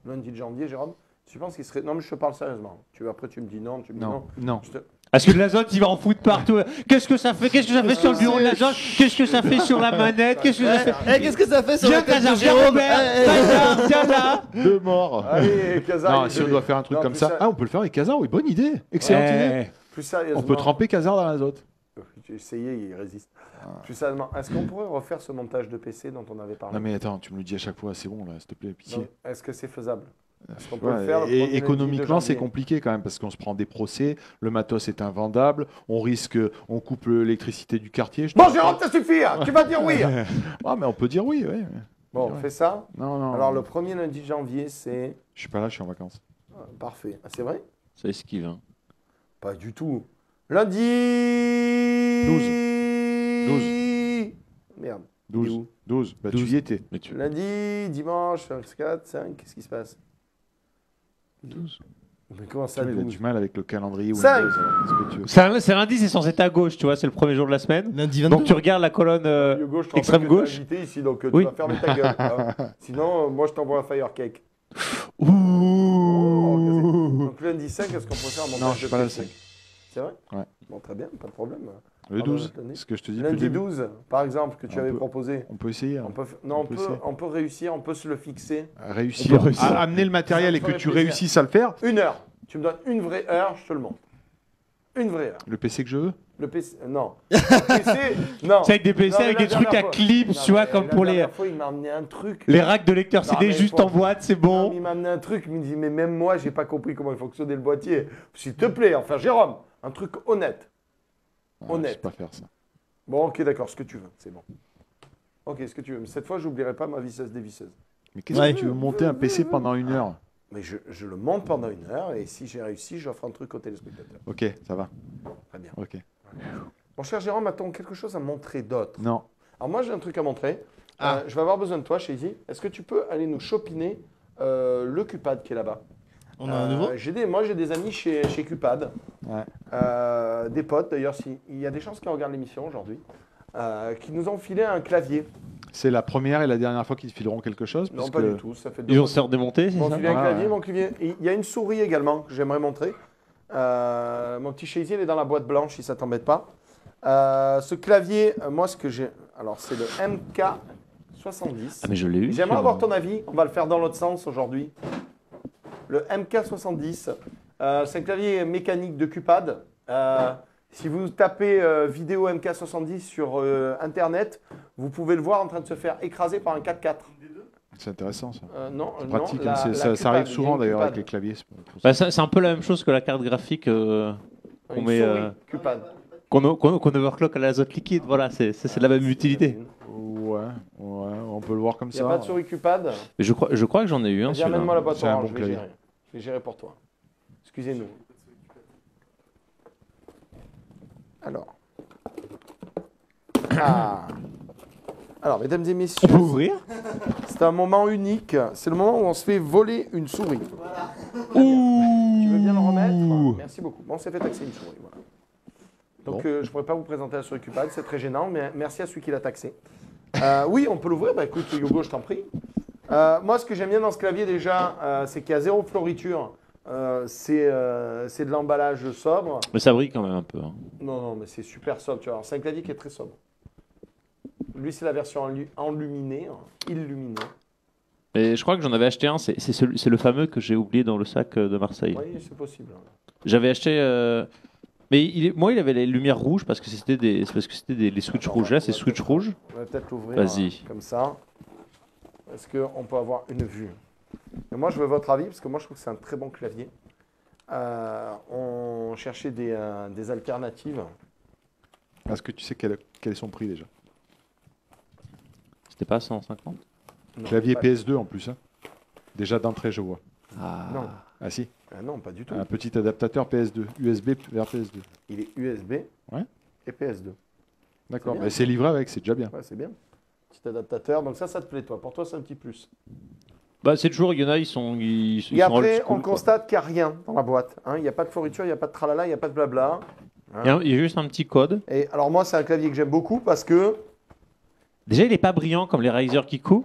[SPEAKER 4] lundi de janvier, Jérôme? Tu penses qu'il serait. Non, mais je te parle sérieusement. Après, tu me dis non, tu me dis non.
[SPEAKER 2] Non, non.
[SPEAKER 4] Je te-
[SPEAKER 3] Parce que l'azote, il va en foutre partout. Qu'est-ce que ça fait? Qu'est-ce que ça fait sur le bureau de l'azote? Qu'est-ce que ça fait sur la manette? Qu'est-ce que ça fait?
[SPEAKER 5] Qu'est-ce que ça fait sur
[SPEAKER 3] Viens,
[SPEAKER 5] la tête
[SPEAKER 3] Kazar,
[SPEAKER 5] de
[SPEAKER 3] viens,
[SPEAKER 5] Jérôme
[SPEAKER 3] Robert.
[SPEAKER 5] Eh, eh,
[SPEAKER 3] Kazar, viens là.
[SPEAKER 2] Deux morts.
[SPEAKER 4] Allez, Kazar.
[SPEAKER 2] Non,
[SPEAKER 4] il
[SPEAKER 2] si on
[SPEAKER 4] est-
[SPEAKER 2] doit faire un truc
[SPEAKER 4] Non,
[SPEAKER 2] comme
[SPEAKER 4] plus
[SPEAKER 2] ça.
[SPEAKER 4] ça-
[SPEAKER 2] Ah, on peut le faire avec Kazar, oui, bonne idée. Excellente idée.
[SPEAKER 4] Plus sérieusement.
[SPEAKER 2] On peut tremper Kazar dans l'azote.
[SPEAKER 4] J'ai essayé, il résiste. Plus sérieusement, est-ce qu'on pourrait refaire ce montage de PC dont on avait parlé?
[SPEAKER 2] Non, mais attends, tu me le dis à chaque fois, c'est bon, là, s'il te plaît, pitié.
[SPEAKER 4] Donc, est-ce que c'est faisable? Est-ce qu'on peut
[SPEAKER 2] Ouais,
[SPEAKER 4] le faire le premier
[SPEAKER 2] et
[SPEAKER 4] lundi de
[SPEAKER 2] économiquement, c'est
[SPEAKER 4] janvier?
[SPEAKER 2] compliqué quand même parce qu'on se prend des procès, le matos est invendable, on coupe l'électricité du quartier.
[SPEAKER 4] Bon, Jérôme, ça suffit, hein, tu vas dire oui.
[SPEAKER 2] Ah, mais on peut dire oui, oui.
[SPEAKER 4] Bon, on fait ça.
[SPEAKER 2] Non, non.
[SPEAKER 4] Alors, le premier lundi de janvier, c'est.
[SPEAKER 2] Je suis pas là, je suis en vacances.
[SPEAKER 4] Parfait. Ah, c'est vrai?
[SPEAKER 3] Ça esquive. Hein.
[SPEAKER 4] Pas du tout. Lundi
[SPEAKER 2] 12.
[SPEAKER 4] Merde.
[SPEAKER 2] 12.
[SPEAKER 4] où
[SPEAKER 2] 12. Bah,
[SPEAKER 3] 12.
[SPEAKER 2] tu y étais.
[SPEAKER 3] Mais tu...
[SPEAKER 4] Lundi, dimanche, 4, 5, qu'est-ce qui se passe?
[SPEAKER 3] 12.
[SPEAKER 4] Mais comment ça,
[SPEAKER 2] Il a
[SPEAKER 4] 12?
[SPEAKER 2] du mal avec le calendrier Windows.
[SPEAKER 4] 5.
[SPEAKER 2] alors, qu'est-ce que tu veux
[SPEAKER 3] C'est lundi, c'est censé être à gauche, tu vois, c'est le premier jour de la semaine.
[SPEAKER 5] Lundi 22.
[SPEAKER 3] Donc tu regardes la colonne
[SPEAKER 4] Hugo, je te rappelle
[SPEAKER 3] extrême
[SPEAKER 4] que t'es
[SPEAKER 3] gauche.
[SPEAKER 4] invité ici, donc
[SPEAKER 3] Oui.
[SPEAKER 4] tu vas fermer ta gueule. hein. Sinon, moi, je t'envoie un fire cake.
[SPEAKER 3] Ouh.
[SPEAKER 4] Donc lundi 5, est-ce qu'on peut faire un montage
[SPEAKER 2] Non, je suis
[SPEAKER 4] de
[SPEAKER 2] pas là le
[SPEAKER 4] PC?
[SPEAKER 2] 5.
[SPEAKER 4] C'est vrai?
[SPEAKER 2] Ouais.
[SPEAKER 4] Bon, très bien, pas de problème.
[SPEAKER 2] Le
[SPEAKER 4] Ah,
[SPEAKER 2] 12,
[SPEAKER 4] bah,
[SPEAKER 2] ce que je te dis depuis le
[SPEAKER 4] Lundi
[SPEAKER 2] début.
[SPEAKER 4] 12, par exemple, que tu
[SPEAKER 2] On
[SPEAKER 4] avais
[SPEAKER 2] peut-
[SPEAKER 4] proposé.
[SPEAKER 2] On peut essayer. hein.
[SPEAKER 4] Non,
[SPEAKER 2] on peut essayer.
[SPEAKER 4] on peut réussir, on peut se le fixer.
[SPEAKER 2] Réussir
[SPEAKER 3] On peut réussir.
[SPEAKER 2] à amener le matériel et
[SPEAKER 4] Ça
[SPEAKER 2] que
[SPEAKER 4] me
[SPEAKER 2] tu
[SPEAKER 4] ferait
[SPEAKER 2] réussisses à le faire.
[SPEAKER 4] 1 heure. Tu me donnes une vraie heure, je te le montre. Une vraie heure.
[SPEAKER 2] Le PC que je veux.
[SPEAKER 4] Le PC, non. Le PC, non.
[SPEAKER 3] C'est avec des PC
[SPEAKER 4] Non, mais
[SPEAKER 3] avec
[SPEAKER 4] la
[SPEAKER 3] des trucs à
[SPEAKER 4] dernière fois-
[SPEAKER 3] clips,
[SPEAKER 4] Non,
[SPEAKER 3] tu vois,
[SPEAKER 4] mais
[SPEAKER 3] comme
[SPEAKER 4] la
[SPEAKER 3] pour les,
[SPEAKER 4] dernière fois, il m'a amené un truc.
[SPEAKER 3] les racks de lecteurs
[SPEAKER 4] Non,
[SPEAKER 3] CD
[SPEAKER 4] mais
[SPEAKER 3] juste
[SPEAKER 4] faut-
[SPEAKER 3] en boîte, c'est
[SPEAKER 4] Non,
[SPEAKER 3] bon.
[SPEAKER 4] mais il m'a amené un truc, il me dit, mais même moi, j'ai pas compris comment il fonctionnait le boîtier. S'il te plaît, enfin, Jérôme, un truc honnête.
[SPEAKER 2] Ah,
[SPEAKER 4] Honnête.
[SPEAKER 2] Je sais pas faire ça.
[SPEAKER 4] Bon, ok, d'accord, ce que tu veux, c'est bon. Ok, ce que tu veux. Mais cette fois, j'oublierai pas ma visseuse dévisseuse.
[SPEAKER 2] Mais qu'est-ce
[SPEAKER 5] Ouais.
[SPEAKER 2] que tu veux monter un PC pendant 1 heure?
[SPEAKER 4] Mais je le monte pendant 1 heure et si j'ai réussi, j'offre un truc aux téléspectateurs.
[SPEAKER 2] Ok, ça va.
[SPEAKER 4] Très bien.
[SPEAKER 2] Ok.
[SPEAKER 4] Mon cher Jérôme, a-t-on quelque chose à montrer d'autre?
[SPEAKER 2] Non.
[SPEAKER 4] Alors moi, j'ai un truc à montrer.
[SPEAKER 5] Ah.
[SPEAKER 4] Je vais avoir besoin de toi, Shazy. Est-ce que tu peux aller nous chopiner le Cupad qui est là-bas?
[SPEAKER 5] On a un nouveau.
[SPEAKER 4] Moi, j'ai des amis chez Cupad.
[SPEAKER 2] Ouais.
[SPEAKER 4] Des potes, d'ailleurs, il y a des chances qui regardent l'émission aujourd'hui, qui nous ont filé un clavier.
[SPEAKER 2] C'est la première et la dernière fois qu'ils te fileront quelque chose
[SPEAKER 4] Non,
[SPEAKER 2] parce
[SPEAKER 4] pas
[SPEAKER 2] que-
[SPEAKER 4] du tout. Ça fait deux
[SPEAKER 3] Ils ont
[SPEAKER 4] fois
[SPEAKER 3] se redémonté, c'est
[SPEAKER 4] Mon
[SPEAKER 3] ça
[SPEAKER 4] filé un
[SPEAKER 2] Ah,
[SPEAKER 4] clavier,
[SPEAKER 2] ouais.
[SPEAKER 4] mon clavier. Il y a une souris également que j'aimerais montrer. Mon petit Shazy, il est dans la boîte blanche, si ça t'embête pas. Ce clavier, moi, ce que j'ai. Alors, c'est le MK70.
[SPEAKER 3] Ah mais je l'ai eu.
[SPEAKER 4] J'aimerais avoir ton avis. On va le faire dans l'autre sens aujourd'hui. le MK70. C'est un clavier mécanique de Cupad. Si vous tapez vidéo MK70 sur Internet, vous pouvez le voir en train de se faire écraser par un 4x4.
[SPEAKER 2] C'est intéressant ça.
[SPEAKER 4] Non,
[SPEAKER 2] C'est
[SPEAKER 4] non,
[SPEAKER 2] pratique.
[SPEAKER 4] la-
[SPEAKER 2] hein,
[SPEAKER 4] la
[SPEAKER 2] ça
[SPEAKER 4] Cupad,
[SPEAKER 2] arrive
[SPEAKER 4] il y a
[SPEAKER 2] souvent
[SPEAKER 4] une
[SPEAKER 2] d'ailleurs
[SPEAKER 4] Cupad.
[SPEAKER 2] avec les claviers.
[SPEAKER 3] Bah, c'est un peu la même chose que la carte graphique qu'on
[SPEAKER 4] Une
[SPEAKER 3] met,
[SPEAKER 4] souris Cupad.
[SPEAKER 3] qu'on overclock à l'azote liquide. Voilà, c'est de la même utilité.
[SPEAKER 2] Ouais, on peut le voir comme
[SPEAKER 4] Il n'y a
[SPEAKER 2] ça.
[SPEAKER 4] pas de souris Cupad.
[SPEAKER 3] Mais je crois que j'en ai eu un.
[SPEAKER 4] Vas-y,
[SPEAKER 3] celui-là.
[SPEAKER 4] amène-moi la boîte
[SPEAKER 2] C'est un
[SPEAKER 4] orange,
[SPEAKER 2] bon
[SPEAKER 4] je vais
[SPEAKER 2] clavier.
[SPEAKER 4] gérer. Je vais gérer pour toi. Excusez-nous. Alors. Ah. Alors, mesdames et messieurs,
[SPEAKER 3] On peut ouvrir.
[SPEAKER 4] c'est un moment unique. C'est le moment où on se fait voler une souris.
[SPEAKER 3] Ouh.
[SPEAKER 4] Tu veux bien le remettre? Merci beaucoup. Bon, on s'est fait taxer une souris. Voilà. Donc, je ne pourrais pas vous présenter la souris Cupad, c'est très gênant, mais merci à celui qui l'a taxé. Oui, on peut l'ouvrir. Bah écoute, Yogo, je t'en prie. Moi, ce que j'aime bien dans ce clavier déjà, c'est qu'il y a zéro floriture. C'est de l'emballage sobre.
[SPEAKER 3] Mais ça brille quand même un peu. Hein.
[SPEAKER 4] Non, non, mais c'est super sobre. Tu vois. C'est un clavier qui est très sobre. Lui, c'est la version enluminée, illuminée.
[SPEAKER 3] Et je crois que j'en avais acheté un. C'est le fameux que j'ai oublié dans le sac de Marseille.
[SPEAKER 4] Oui, c'est possible.
[SPEAKER 3] J'avais acheté. Mais moi, il avait les lumières rouges parce que c'était les switches rouges. Là, c'est switch rouge.
[SPEAKER 4] On va peut-être l'ouvrir
[SPEAKER 3] Vas-y.
[SPEAKER 4] comme ça. Est-ce qu'on peut avoir une vue? Et moi, je veux votre avis parce que moi, je trouve que c'est un très bon clavier. On cherchait des alternatives.
[SPEAKER 2] Est-ce que tu sais quel est son prix déjà?
[SPEAKER 3] C'était pas 150.
[SPEAKER 4] Non,
[SPEAKER 2] Clavier
[SPEAKER 4] pas-
[SPEAKER 2] PS2 en plus. Hein. Déjà d'entrée, je vois.
[SPEAKER 3] Ah.
[SPEAKER 4] Non.
[SPEAKER 2] Ah si,
[SPEAKER 4] Non, pas du tout.
[SPEAKER 2] un petit adaptateur PS2, USB vers PS2.
[SPEAKER 4] Il est USB
[SPEAKER 2] Ouais.
[SPEAKER 4] et PS2.
[SPEAKER 2] D'accord,
[SPEAKER 4] bien.
[SPEAKER 2] mais c'est livré avec, c'est déjà bien.
[SPEAKER 4] Ouais, c'est bien. Petit adaptateur. Donc ça te plaît, toi. Pour toi, c'est un petit plus.
[SPEAKER 3] Bah, c'est toujours, il y en a, ils sont
[SPEAKER 4] Et
[SPEAKER 3] sont
[SPEAKER 4] après,
[SPEAKER 3] old school,
[SPEAKER 4] on
[SPEAKER 3] quoi.
[SPEAKER 4] constate qu'il n'y a rien dans la boîte. hein. Il n'y a pas de fourniture, il n'y a pas de tralala, il n'y a pas de blabla.
[SPEAKER 3] Il y a juste un petit code.
[SPEAKER 4] Et alors moi, c'est un clavier que j'aime beaucoup parce que
[SPEAKER 3] Déjà, il est pas brillant comme les Razer Kiku.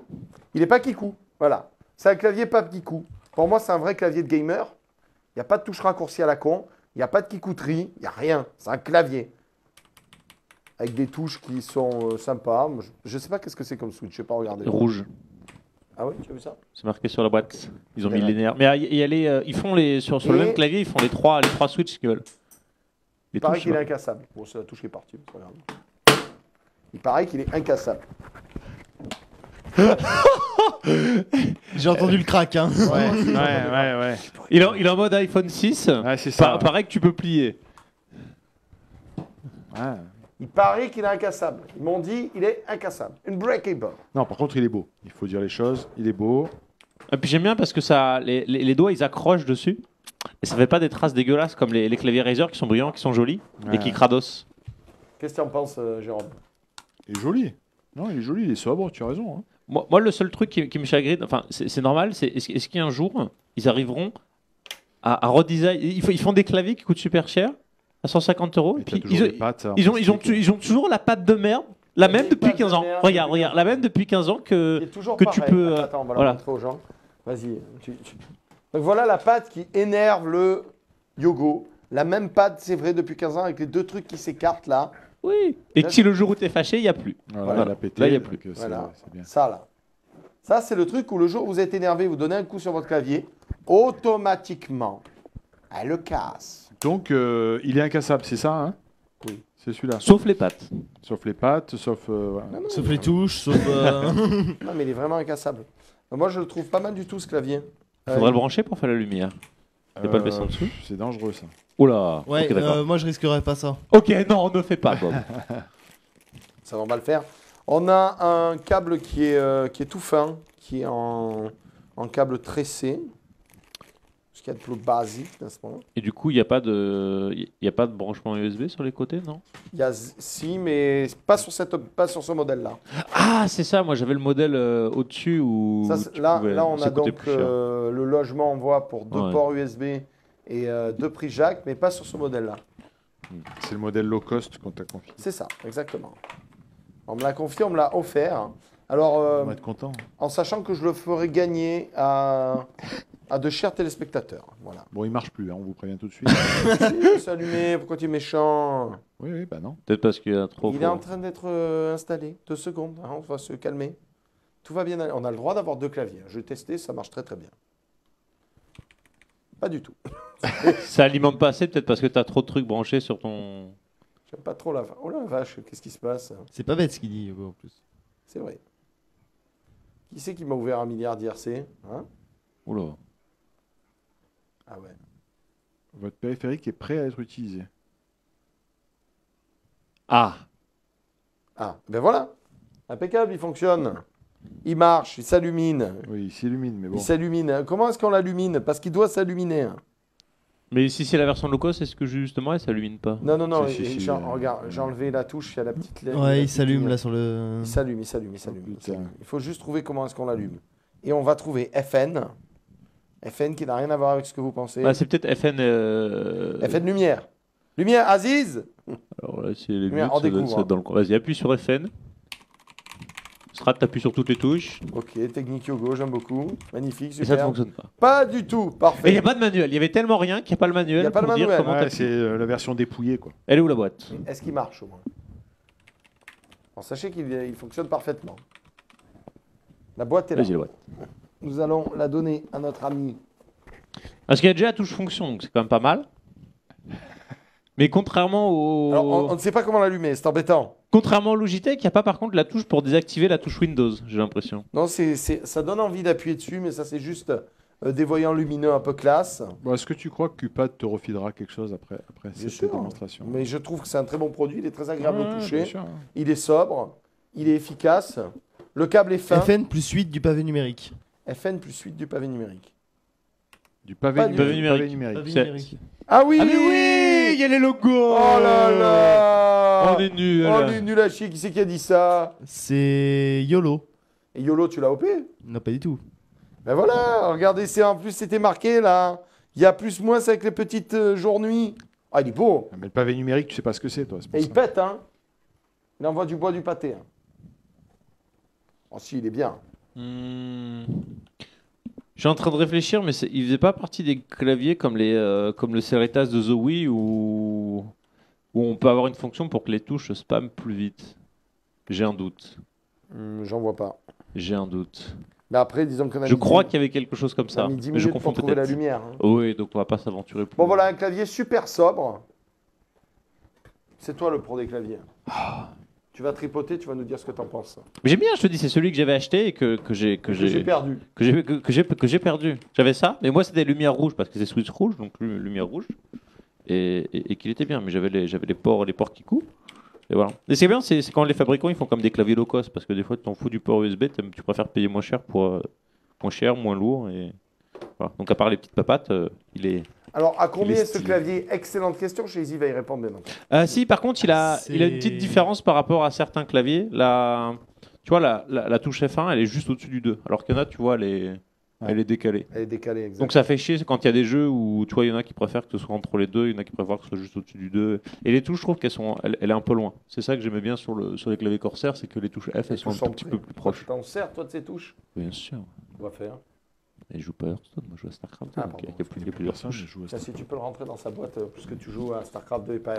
[SPEAKER 4] il n'est pas kikou. Voilà. C'est un clavier pas kikou. Pour moi, c'est un vrai clavier de gamer. Il n'y a pas de touche raccourcie à la con. Il n'y a pas de kikouterie. Il n'y a rien. C'est un clavier. Avec des touches qui sont sympas. Moi, je ne sais pas qu'est-ce que c'est comme switch. Je n'ai pas regardé.
[SPEAKER 3] Rouge.
[SPEAKER 4] Ah oui, tu as vu ça?
[SPEAKER 3] C'est marqué sur la boîte. Ils ont
[SPEAKER 4] C'est
[SPEAKER 3] mis
[SPEAKER 4] vrai.
[SPEAKER 3] les nerfs. Mais il y a ils font sur le
[SPEAKER 4] Et-
[SPEAKER 3] même clavier, ils font les trois switches qu'ils veulent. Les
[SPEAKER 4] Il paraît
[SPEAKER 3] touches,
[SPEAKER 4] qu'il est
[SPEAKER 3] là.
[SPEAKER 4] incassable. Bon, c'est la touche qui est partie. mais c'est pas grave. Il paraît qu'il est incassable.
[SPEAKER 5] J'ai entendu le crack, hein.
[SPEAKER 2] Ouais.
[SPEAKER 3] Il est en mode iPhone 6.
[SPEAKER 2] Ouais, c'est ça.
[SPEAKER 3] Pareil que tu peux plier.
[SPEAKER 2] Ouais.
[SPEAKER 4] Il paraît qu'il est incassable. Ils m'ont dit il est incassable. Unbreakable.
[SPEAKER 2] Non, par contre, il est beau. Il faut dire les choses. Il est beau.
[SPEAKER 3] Et puis j'aime bien parce que ça, les doigts, ils accrochent dessus. Et ça fait pas des traces dégueulasses comme les claviers Razer qui sont brillants, qui sont jolis
[SPEAKER 2] Ouais.
[SPEAKER 3] et qui crados.
[SPEAKER 4] Qu'est-ce que tu en penses, Jérôme?
[SPEAKER 2] Il est joli. Non, il est joli, il est sobre, tu as raison. Hein.
[SPEAKER 3] Moi, le seul truc qui me chagrine, enfin, c'est normal, c'est est-ce qu'un jour, ils arriveront à redesign. Ils font des claviers qui coûtent super cher, à 150 euros.
[SPEAKER 2] Et
[SPEAKER 3] Et
[SPEAKER 2] t'as
[SPEAKER 3] puis,
[SPEAKER 2] toujours des pattes en
[SPEAKER 3] ils ont
[SPEAKER 2] plastique.
[SPEAKER 3] toujours la patte de merde, la même
[SPEAKER 4] Des
[SPEAKER 3] depuis
[SPEAKER 4] pattes de
[SPEAKER 3] 15 ans.
[SPEAKER 4] merde,
[SPEAKER 3] Regarde,
[SPEAKER 4] depuis
[SPEAKER 3] la même depuis 15 ans
[SPEAKER 4] Il est
[SPEAKER 3] que.
[SPEAKER 4] toujours
[SPEAKER 3] que
[SPEAKER 4] pareil.
[SPEAKER 3] tu peux,
[SPEAKER 4] Attends, on va
[SPEAKER 3] voilà.
[SPEAKER 4] la montrer aux gens. Vas-y. Donc voilà la patte qui énerve le Yogo. La même patte, c'est vrai, depuis 15 ans, avec les deux trucs qui s'écartent là.
[SPEAKER 3] Oui. Et que si le jour où t'es fâché, il n'y a plus.
[SPEAKER 2] Voilà,
[SPEAKER 4] Voilà.
[SPEAKER 2] il a pété.
[SPEAKER 3] Là, il y a plus.
[SPEAKER 2] donc,
[SPEAKER 4] Voilà.
[SPEAKER 2] c'est bien.
[SPEAKER 4] Ça là. Ça, c'est le truc où le jour où vous êtes énervé, vous donnez un coup sur votre clavier, automatiquement, elle le casse.
[SPEAKER 2] Donc, il est incassable, c'est ça hein?
[SPEAKER 4] Oui.
[SPEAKER 2] C'est celui-là.
[SPEAKER 3] Sauf les pattes.
[SPEAKER 2] Sauf les pattes, sauf. Voilà.
[SPEAKER 4] Non, non,
[SPEAKER 5] Sauf les touches, sauf.
[SPEAKER 4] non, mais il est vraiment incassable. Moi, je le trouve pas mal du tout, ce clavier.
[SPEAKER 3] Faudrait le brancher pour faire la lumière. Et pas le baisser en dessous.
[SPEAKER 2] C'est dangereux ça.
[SPEAKER 3] Oh là.
[SPEAKER 5] Ouais,
[SPEAKER 3] Ok, d'accord.
[SPEAKER 5] moi je risquerais pas ça.
[SPEAKER 3] Ok, non, ne fais pas, Bob.
[SPEAKER 4] Ça, on va le faire. On a un câble qui est tout fin, qui est en câble tressé. Ce qu'il y a de plus basique à ce moment.
[SPEAKER 3] Et du coup, il n'y a pas de branchement USB sur les côtés, non?
[SPEAKER 4] Il y a si, mais pas sur ce modèle-là.
[SPEAKER 3] Ah, c'est ça. Moi, j'avais le modèle au-dessus où.
[SPEAKER 4] Ça,
[SPEAKER 3] tu
[SPEAKER 4] là,
[SPEAKER 3] pouvais-
[SPEAKER 4] là, on
[SPEAKER 3] ça
[SPEAKER 4] a
[SPEAKER 3] coûtait
[SPEAKER 4] donc
[SPEAKER 3] plus cher.
[SPEAKER 4] le logement en voie pour deux
[SPEAKER 3] Ouais.
[SPEAKER 4] ports USB et deux prises jack, mais pas sur ce modèle-là.
[SPEAKER 2] C'est le modèle low cost qu'on t'a confié.
[SPEAKER 4] C'est ça, exactement. On me l'a confié, on me l'a offert. Alors,
[SPEAKER 2] On va être content.
[SPEAKER 4] en sachant que je le ferai gagner à de chers téléspectateurs. Voilà.
[SPEAKER 2] Bon, il marche plus, hein, on vous prévient tout de suite.
[SPEAKER 4] C'est allumé, pourquoi tu es méchant?
[SPEAKER 2] oui, bah non.
[SPEAKER 3] Peut-être parce qu'il y a trop.
[SPEAKER 4] Il est en train d'être installé. 2 secondes, hein, on va se calmer. Tout va bien aller. On a le droit d'avoir deux claviers. Je vais tester, ça marche très très bien. Pas du tout.
[SPEAKER 3] Ça alimente pas assez, peut-être parce que t'as trop de trucs branchés sur ton.
[SPEAKER 4] J'aime pas trop la... Oh la vache, qu'est-ce qui se passe?
[SPEAKER 5] C'est pas bête ce qu'il dit, Hugo, en plus.
[SPEAKER 4] C'est vrai. Qui c'est qui m'a ouvert un milliard d'IRC, hein?
[SPEAKER 3] Oula.
[SPEAKER 4] Ah ouais.
[SPEAKER 2] Votre périphérique est prêt à être utilisé.
[SPEAKER 3] Ah.
[SPEAKER 4] Ah, ben voilà. Impeccable, il fonctionne. Il marche, il s'illumine.
[SPEAKER 2] Oui, il s'illumine, mais bon.
[SPEAKER 4] Il s'illumine. Comment est-ce qu'on l'allumine? Parce qu'il doit s'illuminer. Hein.
[SPEAKER 3] Mais si c'est la version low cost, est-ce que justement elle s'allumine pas?
[SPEAKER 4] Non, non, non.
[SPEAKER 2] Si,
[SPEAKER 4] Regarde, j'ai enlevé la touche, il y a la petite lettre.
[SPEAKER 5] Ouais, il s'allume là sur le.
[SPEAKER 4] Il s'allume, il s'allume, il
[SPEAKER 2] Oh,
[SPEAKER 4] s'allume.
[SPEAKER 2] putain.
[SPEAKER 4] Il faut juste trouver comment est-ce qu'on l'allume. Et on va trouver FN. FN qui n'a rien à voir avec ce que vous pensez.
[SPEAKER 3] Bah, c'est peut-être FN.
[SPEAKER 4] FN lumière. Lumière, Aziz.
[SPEAKER 3] Alors là, c'est les
[SPEAKER 4] Lumière,
[SPEAKER 3] buts,
[SPEAKER 4] on
[SPEAKER 3] ça doit
[SPEAKER 4] découvre,
[SPEAKER 3] être dans le coin. Vas-y, appuie sur FN. Strat, t'appuies sur toutes les touches.
[SPEAKER 4] Ok, technique Yogo, j'aime beaucoup. Magnifique,
[SPEAKER 3] Et ça ne
[SPEAKER 4] super.
[SPEAKER 3] fonctionne pas.
[SPEAKER 4] Pas du tout,
[SPEAKER 3] Et il
[SPEAKER 4] parfait.
[SPEAKER 3] n'y a pas de manuel. Il y avait tellement rien qu'il n'y a pas le manuel.
[SPEAKER 4] Il y a pas le
[SPEAKER 3] pour dire
[SPEAKER 4] manuel.
[SPEAKER 3] comment
[SPEAKER 2] Ouais,
[SPEAKER 3] t'appuies.
[SPEAKER 2] c'est la version dépouillée, quoi.
[SPEAKER 3] Elle est où la boîte?
[SPEAKER 4] Est-ce qu'il marche au moins? Alors, sachez qu'il fonctionne parfaitement. La boîte est là.
[SPEAKER 3] Vas-y, la boîte.
[SPEAKER 4] Nous allons la donner à notre ami.
[SPEAKER 3] Parce qu'il y a déjà la touche fonction, donc c'est quand même pas mal. Mais contrairement au.
[SPEAKER 4] Alors, on ne sait pas comment l'allumer, c'est embêtant.
[SPEAKER 3] Contrairement au Logitech, il n'y a pas par contre la touche pour désactiver la touche Windows, j'ai l'impression.
[SPEAKER 4] Non, ça donne envie d'appuyer dessus, mais ça, c'est juste des voyants lumineux un peu classe.
[SPEAKER 2] Bon, est-ce que tu crois que Cupad te refilera quelque chose après
[SPEAKER 4] Bien
[SPEAKER 2] cette
[SPEAKER 4] sûr.
[SPEAKER 2] démonstration?
[SPEAKER 4] Mais je trouve que c'est un très bon produit, il est très agréable
[SPEAKER 2] Ouais,
[SPEAKER 4] au
[SPEAKER 2] bien
[SPEAKER 4] toucher.
[SPEAKER 2] sûr, hein.
[SPEAKER 4] Il est sobre, il est efficace. Le câble est fin.
[SPEAKER 5] FN plus 8 du pavé numérique.
[SPEAKER 4] FN plus 8 du pavé numérique.
[SPEAKER 2] Du pavé,
[SPEAKER 4] Pas du
[SPEAKER 2] numérique.
[SPEAKER 3] pavé
[SPEAKER 2] Pavé
[SPEAKER 3] numérique.
[SPEAKER 2] numérique.
[SPEAKER 5] Pavé
[SPEAKER 3] C'est-
[SPEAKER 5] numérique.
[SPEAKER 4] Ah oui,
[SPEAKER 3] Ah mais oui, il y a les logos.
[SPEAKER 4] Oh là là.
[SPEAKER 3] On est nuls.
[SPEAKER 4] Oh, on est nul à chier, qui c'est qui a dit ça?
[SPEAKER 5] C'est YOLO.
[SPEAKER 4] Et YOLO, tu l'as OP?
[SPEAKER 5] Non, pas du tout.
[SPEAKER 4] Ben voilà, regardez, en plus c'était marqué là. Il y a plus moins avec les petites jour-nuit. Ah, il est beau.
[SPEAKER 2] Mais le pavé numérique, tu sais pas ce que c'est, toi. c'est pour
[SPEAKER 4] Et il
[SPEAKER 2] ça.
[SPEAKER 4] pète, hein. Il envoie du bois du pâté. Hein. Oh si, il est bien.
[SPEAKER 3] Je suis en train de réfléchir, mais il faisait pas partie des claviers comme comme le Seritas de The Wii où on peut avoir une fonction pour que les touches spam plus vite. J'ai un doute.
[SPEAKER 4] J'en vois pas.
[SPEAKER 3] J'ai un doute.
[SPEAKER 4] Mais après, disons qu'on a
[SPEAKER 3] Je
[SPEAKER 4] mis
[SPEAKER 3] crois
[SPEAKER 4] 10
[SPEAKER 3] qu'il y avait quelque chose comme
[SPEAKER 4] on a
[SPEAKER 3] ça.
[SPEAKER 4] mis 10
[SPEAKER 3] Mais je
[SPEAKER 4] minutes
[SPEAKER 3] confonds
[SPEAKER 4] pour trouver la
[SPEAKER 3] peut-être.
[SPEAKER 4] lumière. hein.
[SPEAKER 3] Oui, donc on va pas s'aventurer plus.
[SPEAKER 4] Bon voilà, un clavier super sobre. C'est toi le pro des claviers. Tu vas tripoter, tu vas nous dire ce que t'en penses.
[SPEAKER 3] Mais j'aime bien, je te dis, c'est celui que j'avais acheté et que j'ai
[SPEAKER 4] J'ai perdu.
[SPEAKER 3] que j'ai perdu. J'avais ça, mais moi c'était lumière rouge parce que c'est switch rouge, donc lumière rouge, et qu'il était bien. Mais j'avais les ports qui coupent. Et voilà. Et c'est bien, c'est quand les fabricants ils font comme des claviers low cost parce que des fois tu t'en fous du port USB, tu préfères payer moins cher pour moins cher, moins lourd et voilà. Donc à part les petites papates, il est.
[SPEAKER 4] Alors, à combien
[SPEAKER 3] Il est
[SPEAKER 4] est ce
[SPEAKER 3] stylé.
[SPEAKER 4] clavier? Excellente question. Chez va y répondre bien entendu.
[SPEAKER 3] Si par contre il a une petite différence par rapport à certains claviers. Tu vois la touche F1 elle est juste au-dessus du 2, alors qu'il y en a tu vois elle est décalée.
[SPEAKER 4] Elle est décalée, exact.
[SPEAKER 3] Donc ça fait chier quand il y a des jeux où tu vois il y en a qui préfèrent que ce soit entre les deux, il y en a qui préfèrent que ce soit juste au-dessus du 2. Et les touches je trouve elle est un peu loin. C'est ça que j'aimais bien sur les claviers Corsair, c'est que les touches F elles sont un tout petit peu plus proches.
[SPEAKER 4] T'en sers, toi, de ces touches?
[SPEAKER 3] Bien sûr.
[SPEAKER 4] On va faire.
[SPEAKER 3] Et je joue pas à Hearthstone, moi je joue à Starcraft.
[SPEAKER 4] Ah,
[SPEAKER 3] donc
[SPEAKER 4] pardon.
[SPEAKER 3] il y a plusieurs
[SPEAKER 2] Personne ne
[SPEAKER 3] touches.
[SPEAKER 2] joue à
[SPEAKER 4] Tiens,
[SPEAKER 2] ça.
[SPEAKER 4] si tu peux le rentrer dans sa boîte, puisque tu joues à StarCraft 2 et pas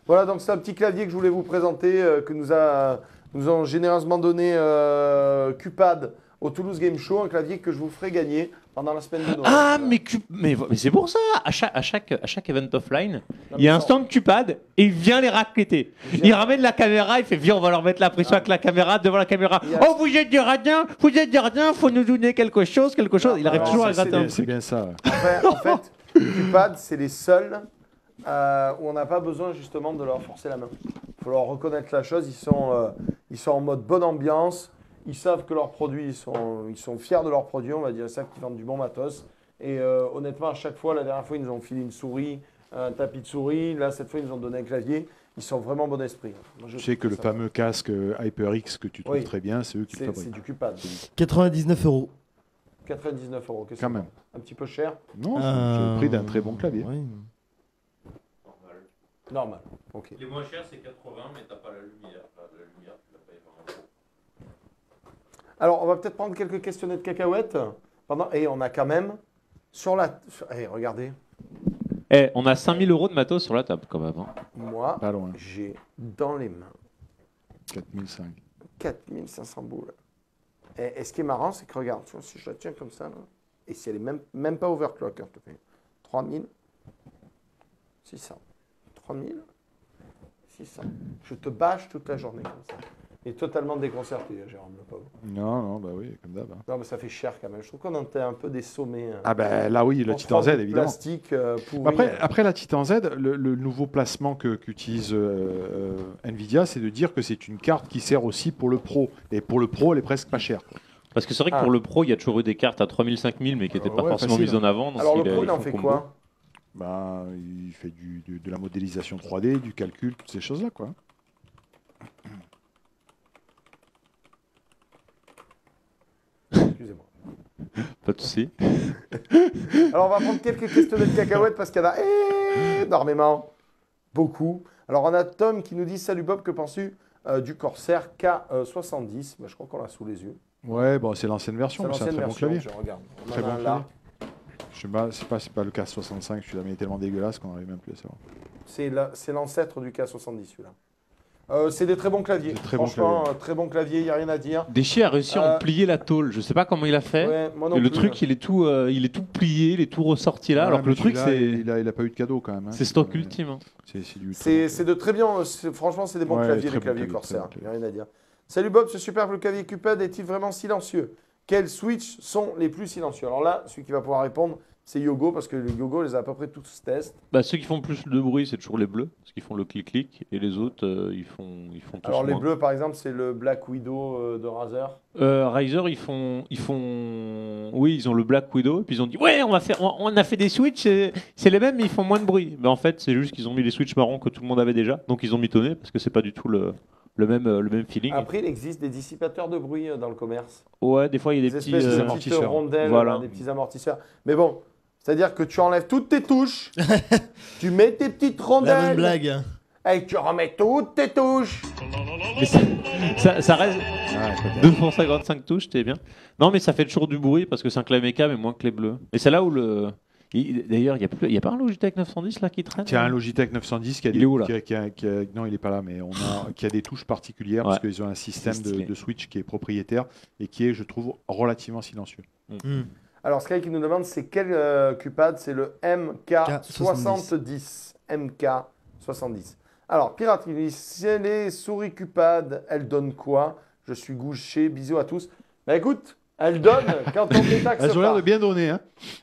[SPEAKER 4] Voilà, donc c'est un petit clavier que je voulais vous présenter, que nous ont généreusement donné Cupad au Toulouse Game Show, un clavier que je vous ferai gagner pendant la semaine de Noël.
[SPEAKER 3] Ah
[SPEAKER 4] Voilà.
[SPEAKER 3] mais c'est pour ça, à chaque event offline,
[SPEAKER 4] Non,
[SPEAKER 3] il y a
[SPEAKER 4] mais
[SPEAKER 3] un
[SPEAKER 4] ça-
[SPEAKER 3] stand Cupad et il vient les racléter. Il ramène la caméra, il fait viens on va leur mettre la pression avec la caméra devant la caméra.
[SPEAKER 4] Il y a-
[SPEAKER 3] Oh vous êtes des radins, faut nous donner quelque chose. Il arrive
[SPEAKER 4] non,
[SPEAKER 3] toujours à
[SPEAKER 2] C'est
[SPEAKER 3] gratter un
[SPEAKER 2] bien, c'est
[SPEAKER 3] truc.
[SPEAKER 2] bien ça.
[SPEAKER 4] En fait, Cupad, c'est les seuls où on n'a pas besoin justement de leur forcer la main. Il faut leur reconnaître la chose, ils sont en mode bonne ambiance, ils savent que leurs produits, ils sont fiers de leurs produits, on va dire ça, qu'ils vendent du bon matos. Et honnêtement, à chaque fois, la dernière fois, ils nous ont filé une souris, un tapis de souris, là, cette fois, ils nous ont donné un clavier. Ils sont vraiment bon esprit. Moi, je
[SPEAKER 2] Tu sais que
[SPEAKER 4] trouve
[SPEAKER 2] le
[SPEAKER 4] ça
[SPEAKER 2] fameux casque HyperX que tu trouves
[SPEAKER 4] Oui.
[SPEAKER 2] très bien, c'est eux qui le
[SPEAKER 4] c'est
[SPEAKER 2] fabriquent.
[SPEAKER 4] du Cupad.
[SPEAKER 5] 99 €.
[SPEAKER 4] 99 €, qu'est-ce
[SPEAKER 2] Quand
[SPEAKER 4] que
[SPEAKER 2] même.
[SPEAKER 4] c'est? Un petit peu cher?
[SPEAKER 2] Non, c'est le prix d'un très bon clavier.
[SPEAKER 5] Oui.
[SPEAKER 4] Normal. Ok.
[SPEAKER 3] Les moins chers c'est 80 mais t'as pas la lumière. La lumière tu l'as payé vraiment.
[SPEAKER 4] Alors, on va peut-être prendre quelques questionnettes cacahuètes. Et on a quand même sur la. Regardez,
[SPEAKER 3] On a 5000 € de matos sur la table quand même. Hein.
[SPEAKER 4] moi,
[SPEAKER 2] Pas loin.
[SPEAKER 4] j'ai dans les mains
[SPEAKER 2] 4005.
[SPEAKER 4] 4500 boules. Et ce qui est marrant, c'est que regarde, tu vois, si je la tiens comme ça, là, et si elle est même pas overclock, hein, je te fais 3600. 3600. Je te bâche toute la journée comme ça. Il est totalement déconcerté, Jérôme, le pauvre.
[SPEAKER 2] Non, bah oui, comme d'hab.
[SPEAKER 4] Non, mais ça fait cher quand même. Je trouve qu'on en était un peu des sommets.
[SPEAKER 2] Ah ben là, oui, le
[SPEAKER 4] On se
[SPEAKER 2] Titan
[SPEAKER 4] prend
[SPEAKER 2] Z,
[SPEAKER 4] du
[SPEAKER 2] évidemment.
[SPEAKER 4] plastique pourri.
[SPEAKER 2] Après la Titan Z, le nouveau placement qu'utilise Nvidia, c'est de dire que c'est une carte qui sert aussi pour le pro. Et pour le pro, elle est presque pas chère.
[SPEAKER 3] Parce que c'est vrai que pour le pro, il y a toujours eu des cartes à 3000, 5000, mais qui n'étaient pas
[SPEAKER 2] Ouais,
[SPEAKER 3] forcément
[SPEAKER 2] facile.
[SPEAKER 3] mises en avant. Donc
[SPEAKER 4] Alors le
[SPEAKER 3] ils
[SPEAKER 4] pro, il en
[SPEAKER 3] font
[SPEAKER 4] fait
[SPEAKER 3] combo.
[SPEAKER 4] quoi?
[SPEAKER 2] Ben, il fait de la modélisation 3D, du calcul, toutes ces choses-là, quoi.
[SPEAKER 4] Excusez-moi.
[SPEAKER 3] Pas de souci.
[SPEAKER 4] Alors, on va prendre quelques questions de cacahuètes parce qu'il y en a énormément. Beaucoup. Alors, on a Tom qui nous dit: Salut Bob, que penses-tu du Corsair K70? Je crois qu'on l'a sous les yeux.
[SPEAKER 2] Ouais, bon, c'est l'ancienne version, mais c'est un très bon
[SPEAKER 4] version,
[SPEAKER 2] clavier.
[SPEAKER 4] je regarde. On
[SPEAKER 2] Très
[SPEAKER 4] en a
[SPEAKER 2] bon
[SPEAKER 4] un
[SPEAKER 2] clavier.
[SPEAKER 4] là.
[SPEAKER 2] Je sais pas, c'est pas le K65, celui-là, mais il est tellement dégueulasse qu'on n'arrive même plus à savoir.
[SPEAKER 4] C'est l'ancêtre du K70, celui-là. C'est des très bons claviers.
[SPEAKER 2] Des très bons
[SPEAKER 4] Franchement,
[SPEAKER 2] claviers.
[SPEAKER 4] très bon clavier, il n'y a rien à dire.
[SPEAKER 3] Déchet a réussi à en plier la tôle. Je sais pas comment il a fait.
[SPEAKER 4] Ouais, moi non
[SPEAKER 3] Et le
[SPEAKER 4] plus.
[SPEAKER 3] truc, il est tout plié, il est tout ressorti là.
[SPEAKER 2] Ouais,
[SPEAKER 3] alors que
[SPEAKER 2] mais
[SPEAKER 3] le truc,
[SPEAKER 2] celui-là,
[SPEAKER 3] c'est
[SPEAKER 2] il a pas eu de cadeau quand même. Hein.
[SPEAKER 3] c'est stock ultime. Hein.
[SPEAKER 2] C'est du.
[SPEAKER 4] C'est de très bien. Franchement, c'est des bons
[SPEAKER 2] Ouais,
[SPEAKER 4] claviers,
[SPEAKER 2] très
[SPEAKER 4] les
[SPEAKER 2] bons
[SPEAKER 4] claviers
[SPEAKER 2] claviers,
[SPEAKER 4] Corsair.
[SPEAKER 2] très
[SPEAKER 4] Il
[SPEAKER 2] bons
[SPEAKER 4] n'y a rien à dire. Salut Bob, ce superbe clavier Cupid est-il vraiment silencieux? Quels switches sont les plus silencieux? Alors là, celui qui va pouvoir répondre, c'est Yogo, parce que les Yogo les a à peu près tous testés.
[SPEAKER 3] Bah, ceux qui font plus de bruit, c'est toujours les bleus, parce qu'ils font le clic-clic, et les autres, ils font tous
[SPEAKER 4] Alors les
[SPEAKER 3] moins.
[SPEAKER 4] bleus, par exemple, c'est le Black Widow de Razer.
[SPEAKER 3] Razer, oui, ils ont le Black Widow, et puis ils ont dit, ouais, on a fait des switches, c'est les mêmes, mais ils font moins de bruit. Mais en fait, c'est juste qu'ils ont mis les switches marrons que tout le monde avait déjà, donc ils ont mitonné, parce que c'est pas du tout le même feeling.
[SPEAKER 4] Après, il existe des dissipateurs de bruit dans le commerce.
[SPEAKER 3] Ouais, des fois, il y a des
[SPEAKER 4] Des
[SPEAKER 3] petits
[SPEAKER 4] espèces de petites
[SPEAKER 2] amortisseurs.
[SPEAKER 4] rondelles,
[SPEAKER 3] Voilà.
[SPEAKER 4] là, des petits amortisseurs. Mais bon, c'est-à-dire que tu enlèves toutes tes touches, tu mets tes petites
[SPEAKER 5] La
[SPEAKER 4] rondelles,
[SPEAKER 5] bonne blague.
[SPEAKER 4] et tu remets toutes tes touches.
[SPEAKER 3] Mais ça reste
[SPEAKER 2] Ah, peut-être.
[SPEAKER 3] 255 touches, t'es bien. Non, mais ça fait toujours du bruit, parce que c'est un clavier méca, mais moins que les bleus. Et c'est là où d'ailleurs, il y a pas un Logitech 910 là qui traîne?
[SPEAKER 2] Il y a un Logitech 910 qui a
[SPEAKER 3] Il
[SPEAKER 2] des,
[SPEAKER 3] est où, là
[SPEAKER 2] non, il est pas là, mais qui a des touches particulières parce
[SPEAKER 3] Ouais.
[SPEAKER 2] qu'ils ont un système
[SPEAKER 3] C'est stylé.
[SPEAKER 2] de switch qui est propriétaire et qui est, je trouve, relativement silencieux.
[SPEAKER 5] Hmm.
[SPEAKER 4] Alors, Sky qui nous demande, c'est quel Cupid? C'est le MK70. MK70. Alors, Pirate, il dit, si les souris Cupid, elles donnent quoi? Je suis gouché, bisous à tous. Bah écoute, elles donnent quand on détaxe
[SPEAKER 2] Elles ont l'air
[SPEAKER 4] pas.
[SPEAKER 2] de bien donner, hein.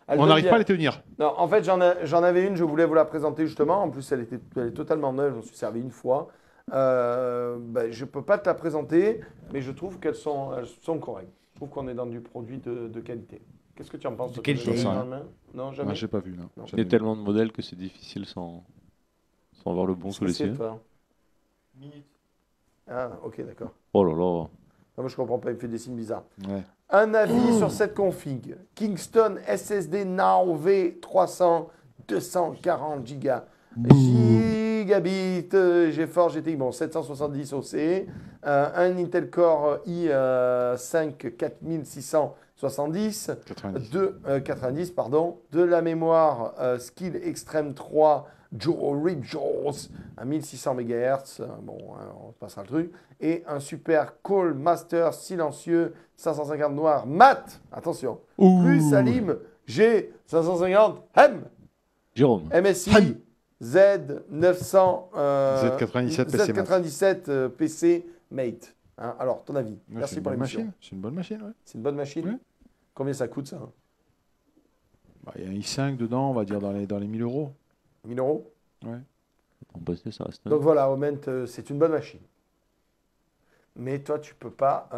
[SPEAKER 4] Elles
[SPEAKER 2] On
[SPEAKER 4] donnent
[SPEAKER 2] n'arrive
[SPEAKER 4] bien.
[SPEAKER 2] pas à les tenir.
[SPEAKER 4] Non, en fait, j'en avais une, je voulais vous la présenter justement. En plus, elle est totalement neuve, j'en suis servi une fois. Ben, je ne peux pas te la présenter, mais je trouve elles sont correctes. Je trouve qu'on est dans du produit de qualité. Qu'est-ce que tu en penses?
[SPEAKER 5] De
[SPEAKER 4] toi,
[SPEAKER 5] qualité.
[SPEAKER 4] tu l'as
[SPEAKER 2] J'en sais
[SPEAKER 4] dans la main? Non, jamais.
[SPEAKER 2] Moi, j'ai pas vu, non.
[SPEAKER 4] Non.
[SPEAKER 3] Il y
[SPEAKER 2] Jamais
[SPEAKER 3] a
[SPEAKER 2] vu.
[SPEAKER 3] tellement de modèles que c'est difficile sans avoir le bon sous les
[SPEAKER 4] C'est
[SPEAKER 3] yeux.
[SPEAKER 4] toi.
[SPEAKER 1] Minute.
[SPEAKER 4] Ah, ok, d'accord.
[SPEAKER 3] Oh là là.
[SPEAKER 4] Non, moi, je comprends pas, il me fait des signes bizarres.
[SPEAKER 2] Ouais.
[SPEAKER 4] Un avis sur cette config. Kingston SSD Now V300 240 gigabits GeForce GTX 770 OC, un Intel Core i5 4670,
[SPEAKER 2] 90.
[SPEAKER 4] 90 pardon, de la mémoire Skill Extreme 3 Rejoice à 1600 MHz, on passera le truc, et un super Call Master silencieux 550 noir mat, attention, plus Salim G550M,
[SPEAKER 3] Jérôme.
[SPEAKER 4] MSI Z900
[SPEAKER 2] Z97 PC Mate.
[SPEAKER 4] Z97 PC Mate. Hein, alors, ton avis?
[SPEAKER 2] Ouais,
[SPEAKER 4] Merci
[SPEAKER 2] c'est une
[SPEAKER 4] pour
[SPEAKER 2] bonne
[SPEAKER 4] l'émission.
[SPEAKER 2] machine. C'est une bonne machine, ouais.
[SPEAKER 4] C'est une bonne machine?
[SPEAKER 2] Ouais.
[SPEAKER 4] Combien ça coûte, ça?
[SPEAKER 2] Bah, il y a un i5 dedans, on va dire dans les 1000 euros.
[SPEAKER 4] 1000 euros?
[SPEAKER 3] On bosse, ça reste.
[SPEAKER 4] Donc voilà, Aument, c'est une bonne machine. Mais toi, tu peux pas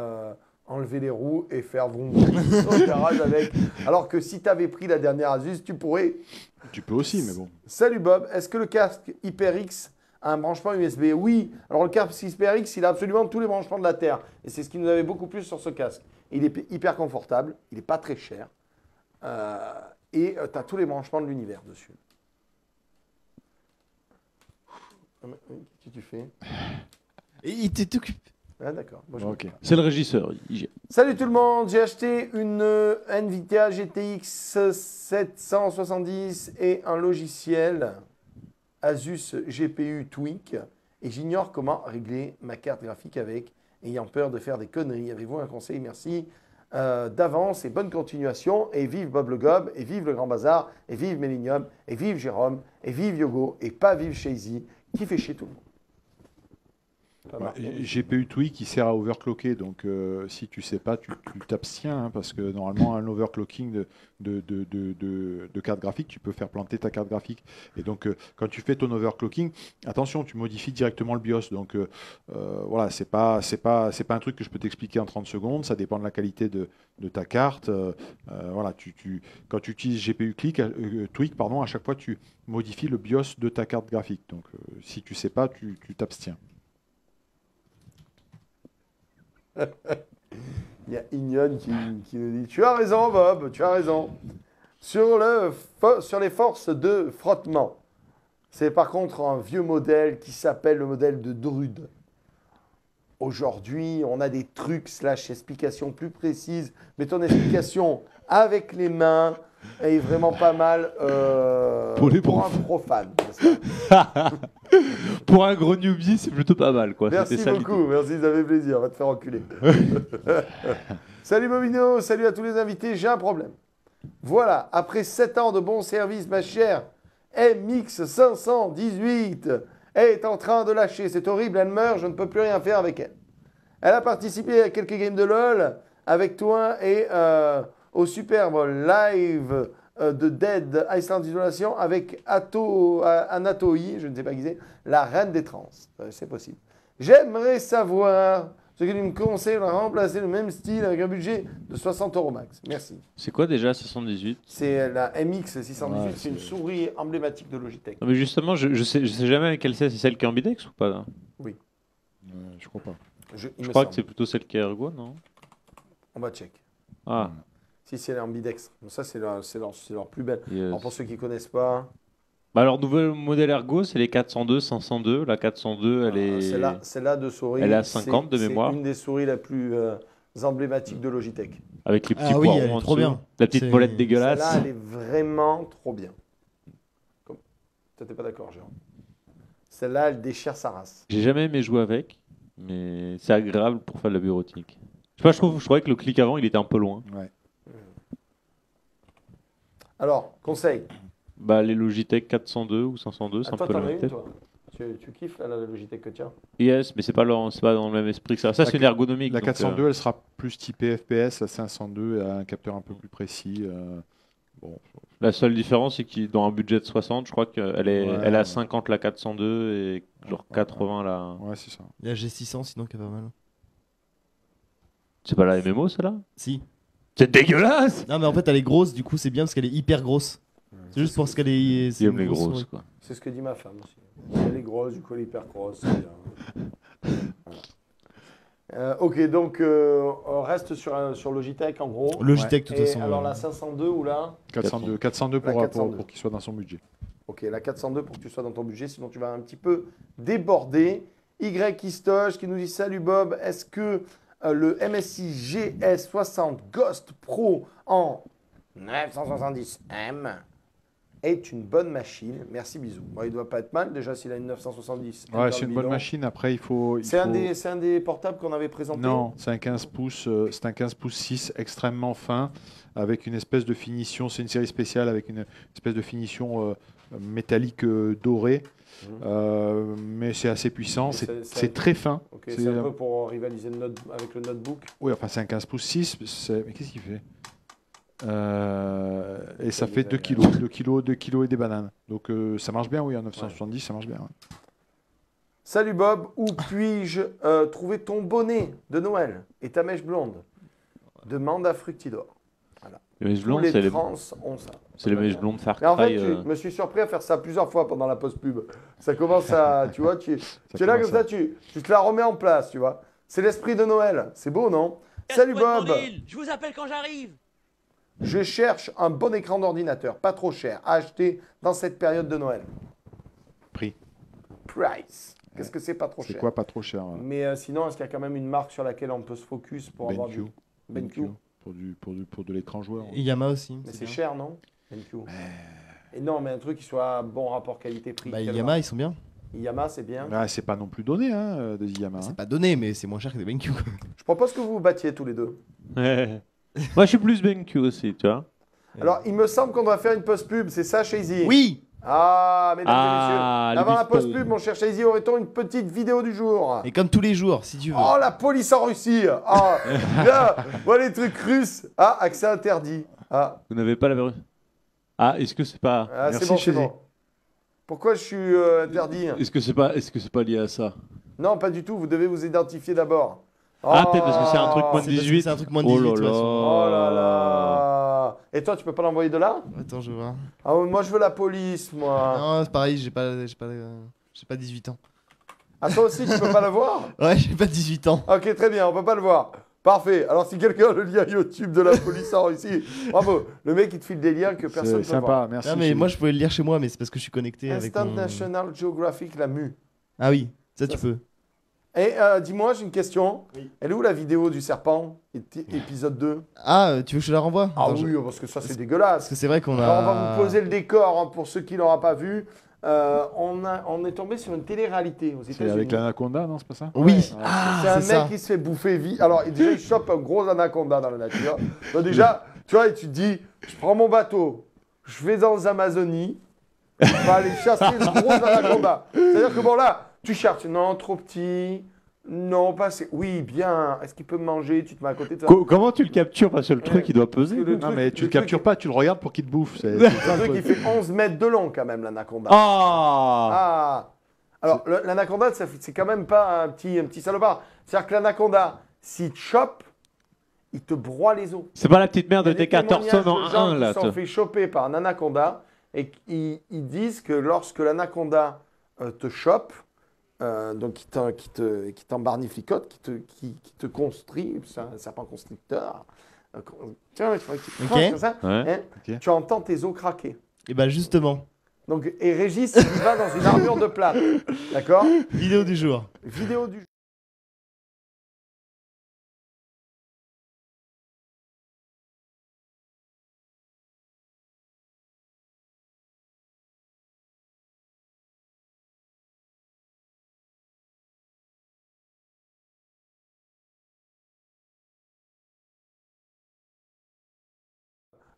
[SPEAKER 4] enlever les roues et faire vroom vroom dans le garage avec. Alors que si tu avais pris la dernière Asus, tu pourrais.
[SPEAKER 2] Tu peux aussi, mais bon.
[SPEAKER 4] Salut Bob, est-ce que le casque HyperX a un branchement USB? Oui. Alors le casque HyperX, il a absolument tous les branchements de la Terre. Et c'est ce qui nous avait beaucoup plu sur ce casque. Il est hyper confortable, il n'est pas très cher. Et tu as tous les branchements de l'univers dessus. Qu'est-ce que tu fais?
[SPEAKER 5] Et il t'est occupé.
[SPEAKER 4] Ah d'accord. Moi, je-
[SPEAKER 2] Ok.
[SPEAKER 3] C'est le régisseur.
[SPEAKER 4] Salut tout le monde, j'ai acheté une Nvidia GTX 770 et un logiciel Asus GPU Tweak et j'ignore comment régler ma carte graphique avec, ayant peur de faire des conneries. Avez-vous un conseil? Merci. d'avance et bonne continuation. Et vive Bob le Gob, et vive le Grand Bazar, et vive Millennium, et vive Jérôme, et vive Yogo, et pas vive Shazy, qui fait chier tout le monde. Pas
[SPEAKER 2] Ouais,
[SPEAKER 4] marqué.
[SPEAKER 2] GPU Tweak qui sert à overclocker, donc si tu sais pas, tu t'abstiens, hein, parce que normalement un overclocking de carte graphique, tu peux faire planter ta carte graphique. Et donc quand tu fais ton overclocking, attention, tu modifies directement le BIOS. Donc voilà, c'est pas un truc que je peux t'expliquer en 30 secondes. Ça dépend de la qualité de ta carte. Voilà, quand tu utilises GPU Tweak, pardon, à chaque fois tu modifies le BIOS de ta carte graphique. Donc si tu sais pas, tu t'abstiens.
[SPEAKER 4] Il y a Ignon qui nous dit « Tu as raison, Bob, tu as raison. Sur les forces de frottement, c'est par contre un vieux modèle qui s'appelle le modèle de Drude. Aujourd'hui, on a des trucs / explications plus précises, mais ton explication avec les mains est vraiment pas mal pour un profane. n'est-ce pas
[SPEAKER 3] Pour un gros newbie, c'est plutôt pas mal, quoi.
[SPEAKER 4] Merci
[SPEAKER 3] C'était ça, l'idée.
[SPEAKER 4] beaucoup, merci, ça fait plaisir, on va te faire enculer. Salut Bobino, salut à tous les invités, j'ai un problème. Voilà, après 7 ans de bon service, ma chère MX518 est en train de lâcher. C'est horrible, elle meurt, je ne peux plus rien faire avec elle. Elle a participé à quelques games de LoL avec toi et au superbe live de Dead Iceland Isolation avec Anatoi, je ne sais pas qui c'est, la reine des trans. C'est possible. J'aimerais savoir ce que tu me conseilles de remplacer le même style avec un budget de 60 € max. Merci.
[SPEAKER 3] C'est quoi déjà 78?
[SPEAKER 4] C'est la MX618,
[SPEAKER 2] Ouais,
[SPEAKER 4] c'est une
[SPEAKER 2] c'est-
[SPEAKER 4] souris emblématique de Logitech.
[SPEAKER 3] Non, mais justement, je sais jamais laquelle c'est. C'est celle qui est ambidex ou pas là?
[SPEAKER 2] Je crois pas.
[SPEAKER 4] Il
[SPEAKER 3] Je
[SPEAKER 4] me
[SPEAKER 3] crois que
[SPEAKER 4] semble.
[SPEAKER 3] c'est plutôt celle qui est ergo, non?
[SPEAKER 4] On va check.
[SPEAKER 3] Ah,
[SPEAKER 4] Si elle est ambidex. Bon, ça, c'est leur plus belle.
[SPEAKER 3] yes.
[SPEAKER 4] Alors, pour ceux qui ne connaissent pas,
[SPEAKER 3] Bah alors, nouvel modèle ergo, c'est les 402, 502. La 402, elle est.
[SPEAKER 4] celle-là de souris,
[SPEAKER 3] Elle est à 50 de mémoire.
[SPEAKER 4] C'est une des souris la plus emblématique de Logitech.
[SPEAKER 3] Avec les petits
[SPEAKER 5] Ah oui,
[SPEAKER 3] poirons
[SPEAKER 5] elle est
[SPEAKER 3] en
[SPEAKER 5] trop
[SPEAKER 3] dessous.
[SPEAKER 5] bien.
[SPEAKER 3] La petite
[SPEAKER 5] C'est-
[SPEAKER 3] molette dégueulasse.
[SPEAKER 4] Celle-là, elle est vraiment trop bien. Toi, t'es pas d'accord, Jérôme? Celle-là, elle déchire sa race.
[SPEAKER 3] J'ai jamais aimé jouer avec, mais c'est agréable pour faire de la bureautique. Je sais pas, je trouvais que le clic avant, il était un peu loin.
[SPEAKER 2] Ouais.
[SPEAKER 4] Alors, conseil.
[SPEAKER 3] Bah, les Logitech 402 ou 502, c'est un
[SPEAKER 4] Toi,
[SPEAKER 3] peu
[SPEAKER 4] t'en
[SPEAKER 3] la
[SPEAKER 4] as
[SPEAKER 3] même
[SPEAKER 4] une,
[SPEAKER 3] tête.
[SPEAKER 4] toi? Tu kiffes la Logitech que tiens?
[SPEAKER 3] Yes, mais c'est pas dans le même esprit que ça. Ça,
[SPEAKER 2] La
[SPEAKER 3] c'est une ergonomique.
[SPEAKER 2] La
[SPEAKER 3] donc,
[SPEAKER 2] 402, elle sera plus typée FPS, la 502 a un capteur un peu plus précis. Bon,
[SPEAKER 3] la seule différence, c'est que dans un budget de 60, je crois qu'elle est,
[SPEAKER 2] Ouais,
[SPEAKER 3] elle a
[SPEAKER 2] ouais.
[SPEAKER 3] 50 la 402 et genre
[SPEAKER 2] Ouais,
[SPEAKER 3] 80 la.
[SPEAKER 2] ouais, c'est ça.
[SPEAKER 5] Il y a G600 sinon qui est pas mal.
[SPEAKER 3] C'est pas la MMO, celle-là?
[SPEAKER 5] Si.
[SPEAKER 3] C'est dégueulasse!
[SPEAKER 5] Non mais en fait elle est grosse, du coup c'est bien parce qu'elle est hyper grosse. C'est juste parce qu'elle est... c'est
[SPEAKER 3] J'aime
[SPEAKER 5] une
[SPEAKER 3] les
[SPEAKER 5] grosse
[SPEAKER 3] grosses,
[SPEAKER 5] souris.
[SPEAKER 3] quoi.
[SPEAKER 4] C'est ce que dit ma femme aussi. Elle est grosse, du coup, elle est hyper grosse. c'est bien. Ok, donc on reste sur Logitech en gros.
[SPEAKER 5] Logitech de toute
[SPEAKER 4] Et
[SPEAKER 5] façon.
[SPEAKER 4] alors la 502 ou là?
[SPEAKER 2] 402
[SPEAKER 4] La
[SPEAKER 2] pour
[SPEAKER 4] 402.
[SPEAKER 2] pour qu'il soit dans son budget.
[SPEAKER 4] Ok, la 402 pour que tu sois dans ton budget, sinon tu vas un petit peu déborder. Y Istoche qui nous dit salut Bob, est-ce que le MSI GS60 Ghost Pro en 970M est une bonne machine? Merci, bisous. Bon, il doit pas être mal déjà s'il a une 970.
[SPEAKER 2] Ouais, c'est une bonne machine. Après, il faut.
[SPEAKER 4] C'est un des portables qu'on avait présenté.
[SPEAKER 2] Non, c'est un 15 pouces, c'est un 15 pouces 6 extrêmement fin avec une espèce de finition. C'est une série spéciale avec une espèce de finition métallique dorée. Mais c'est assez puissant.
[SPEAKER 4] Mais
[SPEAKER 2] C'est
[SPEAKER 4] c'est
[SPEAKER 2] c'est très fin.
[SPEAKER 4] Ok,
[SPEAKER 2] C'est-
[SPEAKER 4] c'est un peu pour rivaliser avec le notebook.
[SPEAKER 2] Oui, enfin, c'est un 15 pouces 6. Mais qu'est-ce qu'il fait et ça fait 2 kilos, 2 kilos et des bananes. Donc ça marche bien, oui, en 970, ça marche bien. Ouais.
[SPEAKER 4] Salut Bob, où puis-je trouver ton bonnet de Noël et ta mèche blonde? Demande à Fructidor.
[SPEAKER 3] Les mèches
[SPEAKER 4] Tous
[SPEAKER 3] blondes,
[SPEAKER 4] les
[SPEAKER 3] c'est les,
[SPEAKER 4] trans ont ça.
[SPEAKER 3] c'est les mèches blondes Far
[SPEAKER 4] Mais en fait,
[SPEAKER 3] Cry.
[SPEAKER 4] je me suis surpris à faire ça plusieurs fois pendant la post-pub. Ça commence à, tu vois, tu es là comme ça, tu te la remets en place, tu vois. C'est l'esprit de Noël. C'est beau, non? Salut Bob.
[SPEAKER 6] Je vous appelle quand j'arrive.
[SPEAKER 4] Je cherche un bon écran d'ordinateur, pas trop cher, à acheter dans cette période de Noël.
[SPEAKER 2] Prix.
[SPEAKER 4] Price. Qu'est-ce que c'est pas trop
[SPEAKER 2] C'est
[SPEAKER 4] cher?
[SPEAKER 2] quoi, pas trop cher
[SPEAKER 4] Mais sinon, est-ce qu'il y a quand même une marque sur laquelle on peut se focus pour avoir du
[SPEAKER 2] BenQ.
[SPEAKER 4] BenQ?
[SPEAKER 2] Pour de l'écran joueur.
[SPEAKER 5] Et Yamaha aussi.
[SPEAKER 4] Mais c'est
[SPEAKER 5] bien.
[SPEAKER 4] cher, non? BenQ. Et non, mais un truc qui soit bon rapport qualité-prix.
[SPEAKER 5] Bah
[SPEAKER 4] Quelle
[SPEAKER 5] Yamaha ils sont bien.
[SPEAKER 4] marque? Yamaha, c'est bien.
[SPEAKER 2] Ah, c'est pas non plus donné, des Yamaha.
[SPEAKER 5] C'est pas donné mais c'est moins cher que des BenQ.
[SPEAKER 4] Je propose que vous vous battiez tous les deux.
[SPEAKER 3] Moi, je suis plus BenQ aussi, tu vois.
[SPEAKER 4] Alors, il me semble qu'on doit faire une post-pub, c'est ça, Shazy?
[SPEAKER 5] Oui.
[SPEAKER 4] Ah, mesdames et
[SPEAKER 3] Ah,
[SPEAKER 4] messieurs,
[SPEAKER 3] le
[SPEAKER 4] avant la
[SPEAKER 3] bifton.
[SPEAKER 4] post-pub, mon cher Shazy, aurait-on une petite vidéo du jour?
[SPEAKER 5] Et comme tous les jours, si tu veux.
[SPEAKER 4] Oh, la police en Russie! Ah, là, voilà les trucs russes. Ah, accès interdit. Ah,
[SPEAKER 3] Vous n'avez pas la vérité. Ah, est-ce que c'est pas.
[SPEAKER 4] ah,
[SPEAKER 2] Merci,
[SPEAKER 4] c'est bon, c'est
[SPEAKER 2] Shazy.
[SPEAKER 4] bon. Pourquoi je suis interdit?
[SPEAKER 3] Est-ce que c'est pas lié à ça?
[SPEAKER 4] Non, pas du tout, vous devez vous identifier d'abord.
[SPEAKER 3] Ah, peut-être parce que c'est un truc moins de
[SPEAKER 5] C'est parce que
[SPEAKER 3] 18.
[SPEAKER 5] c'est un truc moins de
[SPEAKER 3] Oh
[SPEAKER 5] 18,
[SPEAKER 3] là
[SPEAKER 5] de toute façon.
[SPEAKER 4] Oh là là! Et toi, tu peux pas l'envoyer de là?
[SPEAKER 5] Attends, je vois.
[SPEAKER 4] Ah, moi, je veux la police, moi.
[SPEAKER 5] Non, c'est pareil, j'ai pas 18 ans.
[SPEAKER 4] Ah, toi aussi, tu peux pas le voir?
[SPEAKER 5] Ouais, j'ai pas 18 ans.
[SPEAKER 4] Ok, très bien, on peut pas le voir. Parfait. Alors, si quelqu'un a le lien YouTube de la police en Russie, bravo. Le mec, il te file des liens que personne ne
[SPEAKER 2] C'est
[SPEAKER 4] peut voir.
[SPEAKER 2] sympa, merci.
[SPEAKER 5] Non, mais moi, je pouvais le lire chez moi, mais c'est parce que je suis connecté avec
[SPEAKER 4] Instant
[SPEAKER 5] mon...
[SPEAKER 4] National Geographic, la MU.
[SPEAKER 5] Ah oui, ça tu peux.
[SPEAKER 4] Et dis-moi, j'ai une question.
[SPEAKER 5] Oui.
[SPEAKER 4] Elle est où la vidéo du serpent, épisode 2?
[SPEAKER 5] Ah, tu veux que je la renvoie?
[SPEAKER 4] Ah
[SPEAKER 5] Attends,
[SPEAKER 4] oui, parce que ça, c'est
[SPEAKER 5] Parce
[SPEAKER 4] dégueulasse.
[SPEAKER 5] que c'est vrai qu'on a...
[SPEAKER 4] Alors, on va vous poser le décor, hein, pour ceux qui l'auront pas vu. On est tombé sur une télé-réalité aux
[SPEAKER 2] C'est
[SPEAKER 4] États-Unis.
[SPEAKER 2] avec l'anaconda, non, c'est pas ça?
[SPEAKER 5] Oui.
[SPEAKER 4] Ouais.
[SPEAKER 5] Ah,
[SPEAKER 4] C'est un
[SPEAKER 5] c'est
[SPEAKER 4] mec
[SPEAKER 5] ça.
[SPEAKER 4] qui se fait bouffer vie. Alors, déjà, il chope un gros anaconda dans la nature. Donc, déjà, tu vois, et tu te dis, je prends mon bateau, je vais dans l'Amazonie, je vais aller chasser le gros anaconda. C'est-à-dire que bon, là, tu cherches, non, trop petit, non, pas assez. Oui, bien, est-ce qu'il peut me manger? Tu te mets à côté de ça.
[SPEAKER 3] Comment tu le captures? Parce que le truc, il doit peser.
[SPEAKER 4] Parce que le
[SPEAKER 2] Non,
[SPEAKER 4] truc-
[SPEAKER 2] mais tu le
[SPEAKER 4] truc-
[SPEAKER 2] captures pas, tu le regardes pour qu'il te bouffe. C'est ça,
[SPEAKER 4] Le
[SPEAKER 2] le
[SPEAKER 4] truc, il
[SPEAKER 2] truc.
[SPEAKER 4] fait 11 mètres de long, quand même, l'anaconda.
[SPEAKER 3] Ah
[SPEAKER 4] Ah. Alors, l'anaconda, c'est quand même pas un petit salopard. C'est-à-dire que l'anaconda, s'il te chope, il te broie les os.
[SPEAKER 3] C'est pas la petite mère
[SPEAKER 4] Il y
[SPEAKER 3] de
[SPEAKER 4] a des
[SPEAKER 3] T4 Thorson
[SPEAKER 4] témoignages
[SPEAKER 3] en
[SPEAKER 4] de gens
[SPEAKER 3] 1 là.
[SPEAKER 4] qui se sont fait choper par un anaconda et ils disent que lorsque l'anaconda te chope, donc qui t'embarniflicote, qui te construit, c'est un serpent constricteur. Tiens, il faudrait qu'il te
[SPEAKER 5] Ok.
[SPEAKER 4] tranche comme ça.
[SPEAKER 3] Ouais.
[SPEAKER 4] Hein,
[SPEAKER 2] Ok.
[SPEAKER 4] tu entends tes os craquer.
[SPEAKER 5] Et bah justement,
[SPEAKER 4] Donc, et Régis, il va dans une armure de plate. D'accord?
[SPEAKER 5] vidéo du jour.
[SPEAKER 4] Vidéo du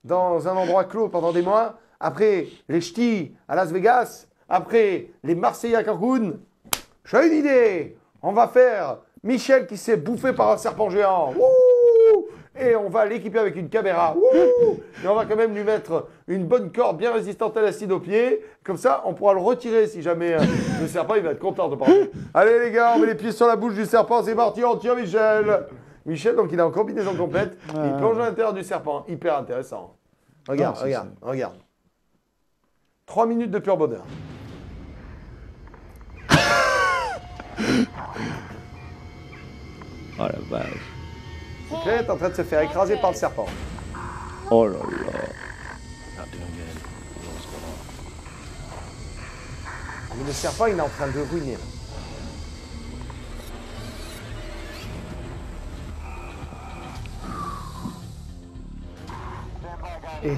[SPEAKER 4] dans un endroit clos pendant des mois. Après, les ch'tis à Las Vegas. Après, les Marseillais à Cancun. J'ai une idée. On va faire Michel qui s'est bouffé par un serpent géant. Wouh! Et on va l'équiper avec une caméra. Wouh! Et on va quand même lui mettre une bonne corde bien résistante à l'acide au pied. Comme ça, on pourra le retirer si jamais le serpent il va être content de parler. Allez les gars, on met les pieds sur la bouche du serpent. C'est parti, on tire Michel. Michel, donc il est en combinaison complète. Il plonge à l'intérieur du serpent. Hyper intéressant. Regarde,
[SPEAKER 2] Ah,
[SPEAKER 4] regarde, regarde. 3 minutes de pur bonheur.
[SPEAKER 3] Oh la vache.
[SPEAKER 4] Secret est en train de se faire écraser par le serpent.
[SPEAKER 3] Oh là là.
[SPEAKER 4] Mais le serpent, il est en train de ruiner. Et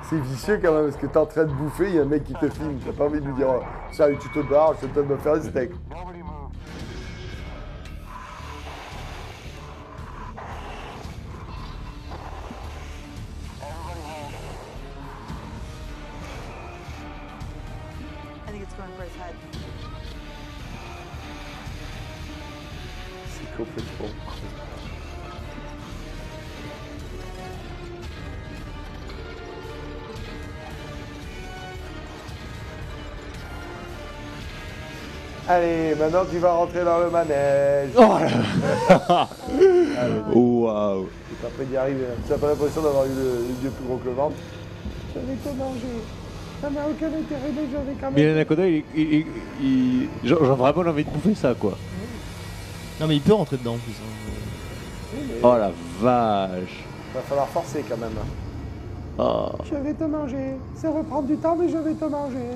[SPEAKER 4] c'est vicieux quand même, parce que t'es en train de bouffer, il y a un mec qui te filme. T'as pas envie de lui dire, salut, tu te barres, je te donne de me faire un steak.
[SPEAKER 7] I think it's going for his head.
[SPEAKER 4] C'est complètement. Allez, maintenant tu vas rentrer dans le manège.
[SPEAKER 3] Oh waouh.
[SPEAKER 4] C'est après d'y arriver. Tu n'as pas l'impression d'avoir eu les yeux plus gros que le ventre. Je vais te manger. Ça n'a aucun intérêt, mais je vais quand
[SPEAKER 3] Mais
[SPEAKER 4] même.
[SPEAKER 3] l'anaconda, j'ai vraiment envie de bouffer ça quoi.
[SPEAKER 5] Non mais il peut rentrer dedans en plus. Hein.
[SPEAKER 3] Oh la vache.
[SPEAKER 4] Va falloir forcer quand même.
[SPEAKER 3] Oh.
[SPEAKER 4] Je vais te manger. Ça va prendre du temps, mais je vais te manger.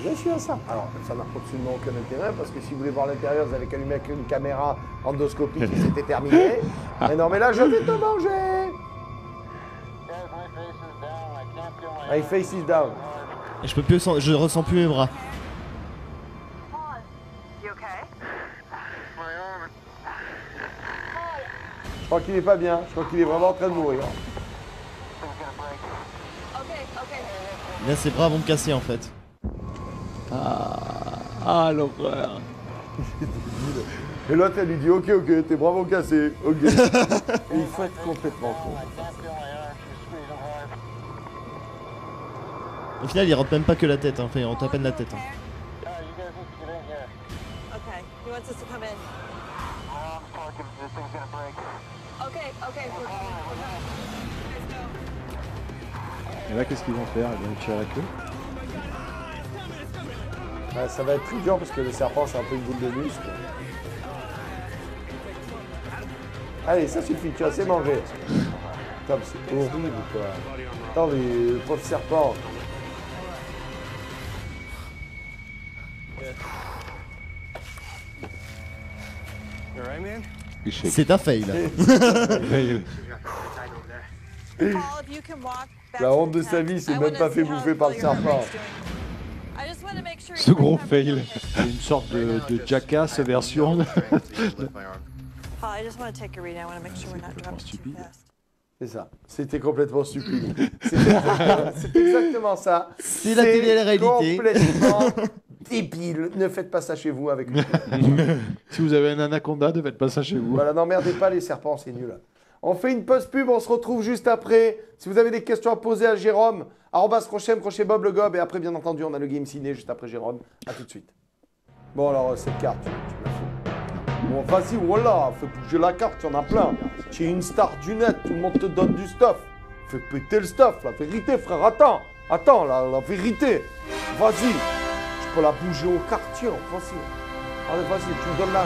[SPEAKER 4] Je suis un serpent. Alors, ça n'a absolument aucun intérêt parce que si vous voulez voir l'intérieur, vous avez qu'à lui mettre une caméra endoscopique et c'était terminé. Mais non, mais là, je vais te manger. My face is down.
[SPEAKER 5] Et je peux plus, je ressens plus mes bras.
[SPEAKER 7] You okay?
[SPEAKER 4] crois qu'il est pas bien. Je crois qu'il est vraiment en train de mourir.
[SPEAKER 5] Là, ses bras vont me casser en fait.
[SPEAKER 3] Ah, l'horreur.
[SPEAKER 4] Et l'autre, elle lui dit ok, tes bras vont casser. Ok. Et il faut être complètement con.
[SPEAKER 5] Au final, il rentre même pas que la tête, hein. Enfin, il rentre à peine la tête. Hein.
[SPEAKER 7] Okay, he wants us to come in. Okay, we're coming.
[SPEAKER 2] Et là, qu'est-ce qu'ils vont faire? Ils vont tirer la queue.
[SPEAKER 4] Ouais, ça va être très dur parce que le serpent, c'est un peu une boule de muscle. Allez, ça suffit, tu as assez mangé. Putain, mais c'est horrible, quoi. Attends, mais le pauvre serpent.
[SPEAKER 5] C'est un fail.
[SPEAKER 7] Paul, if you can walk back
[SPEAKER 4] La
[SPEAKER 7] to
[SPEAKER 4] honte
[SPEAKER 7] the
[SPEAKER 4] de sa
[SPEAKER 7] tent,
[SPEAKER 4] vie, c'est
[SPEAKER 7] I
[SPEAKER 4] même
[SPEAKER 7] wanna
[SPEAKER 4] pas fait
[SPEAKER 7] see how
[SPEAKER 4] bouffer par le
[SPEAKER 7] your heart
[SPEAKER 4] serpent.
[SPEAKER 7] rate's doing. I just wanna make sure
[SPEAKER 3] Ce
[SPEAKER 7] you're
[SPEAKER 3] gros
[SPEAKER 7] recovering
[SPEAKER 3] fail.
[SPEAKER 7] okay.
[SPEAKER 2] C'est une sorte de jackass version.
[SPEAKER 7] Paul, I just want to take a read. I want to make sure we're not dropping too
[SPEAKER 2] stupide.
[SPEAKER 7] fast.
[SPEAKER 4] C'est ça. C'était complètement stupide. C'est exactement ça.
[SPEAKER 5] C'est la télé-réalité.
[SPEAKER 4] Complètement débile. Ne faites pas ça chez vous avec lui.
[SPEAKER 2] Si vous avez un anaconda, ne faites pas ça chez vous.
[SPEAKER 4] Voilà, n'emmerdez pas les serpents, c'est nul. On fait une pause pub, on se retrouve juste après. Si vous avez des questions à poser à Jérôme, @crochet Bob le Gob. Et après, bien entendu, on a le Game Ciné juste après Jérôme. A tout de suite. Bon, alors, cette carte, tu m'as fait. Bon, vas-y, voilà, fais bouger la carte, il y en a plein. Tu es une star du net, tout le monde te donne du stuff. Fais péter le stuff, la vérité, frère, attends, la vérité. Vas-y, je peux la bouger au quartier, vas-y. Allez, vas-y, tu me donnes la...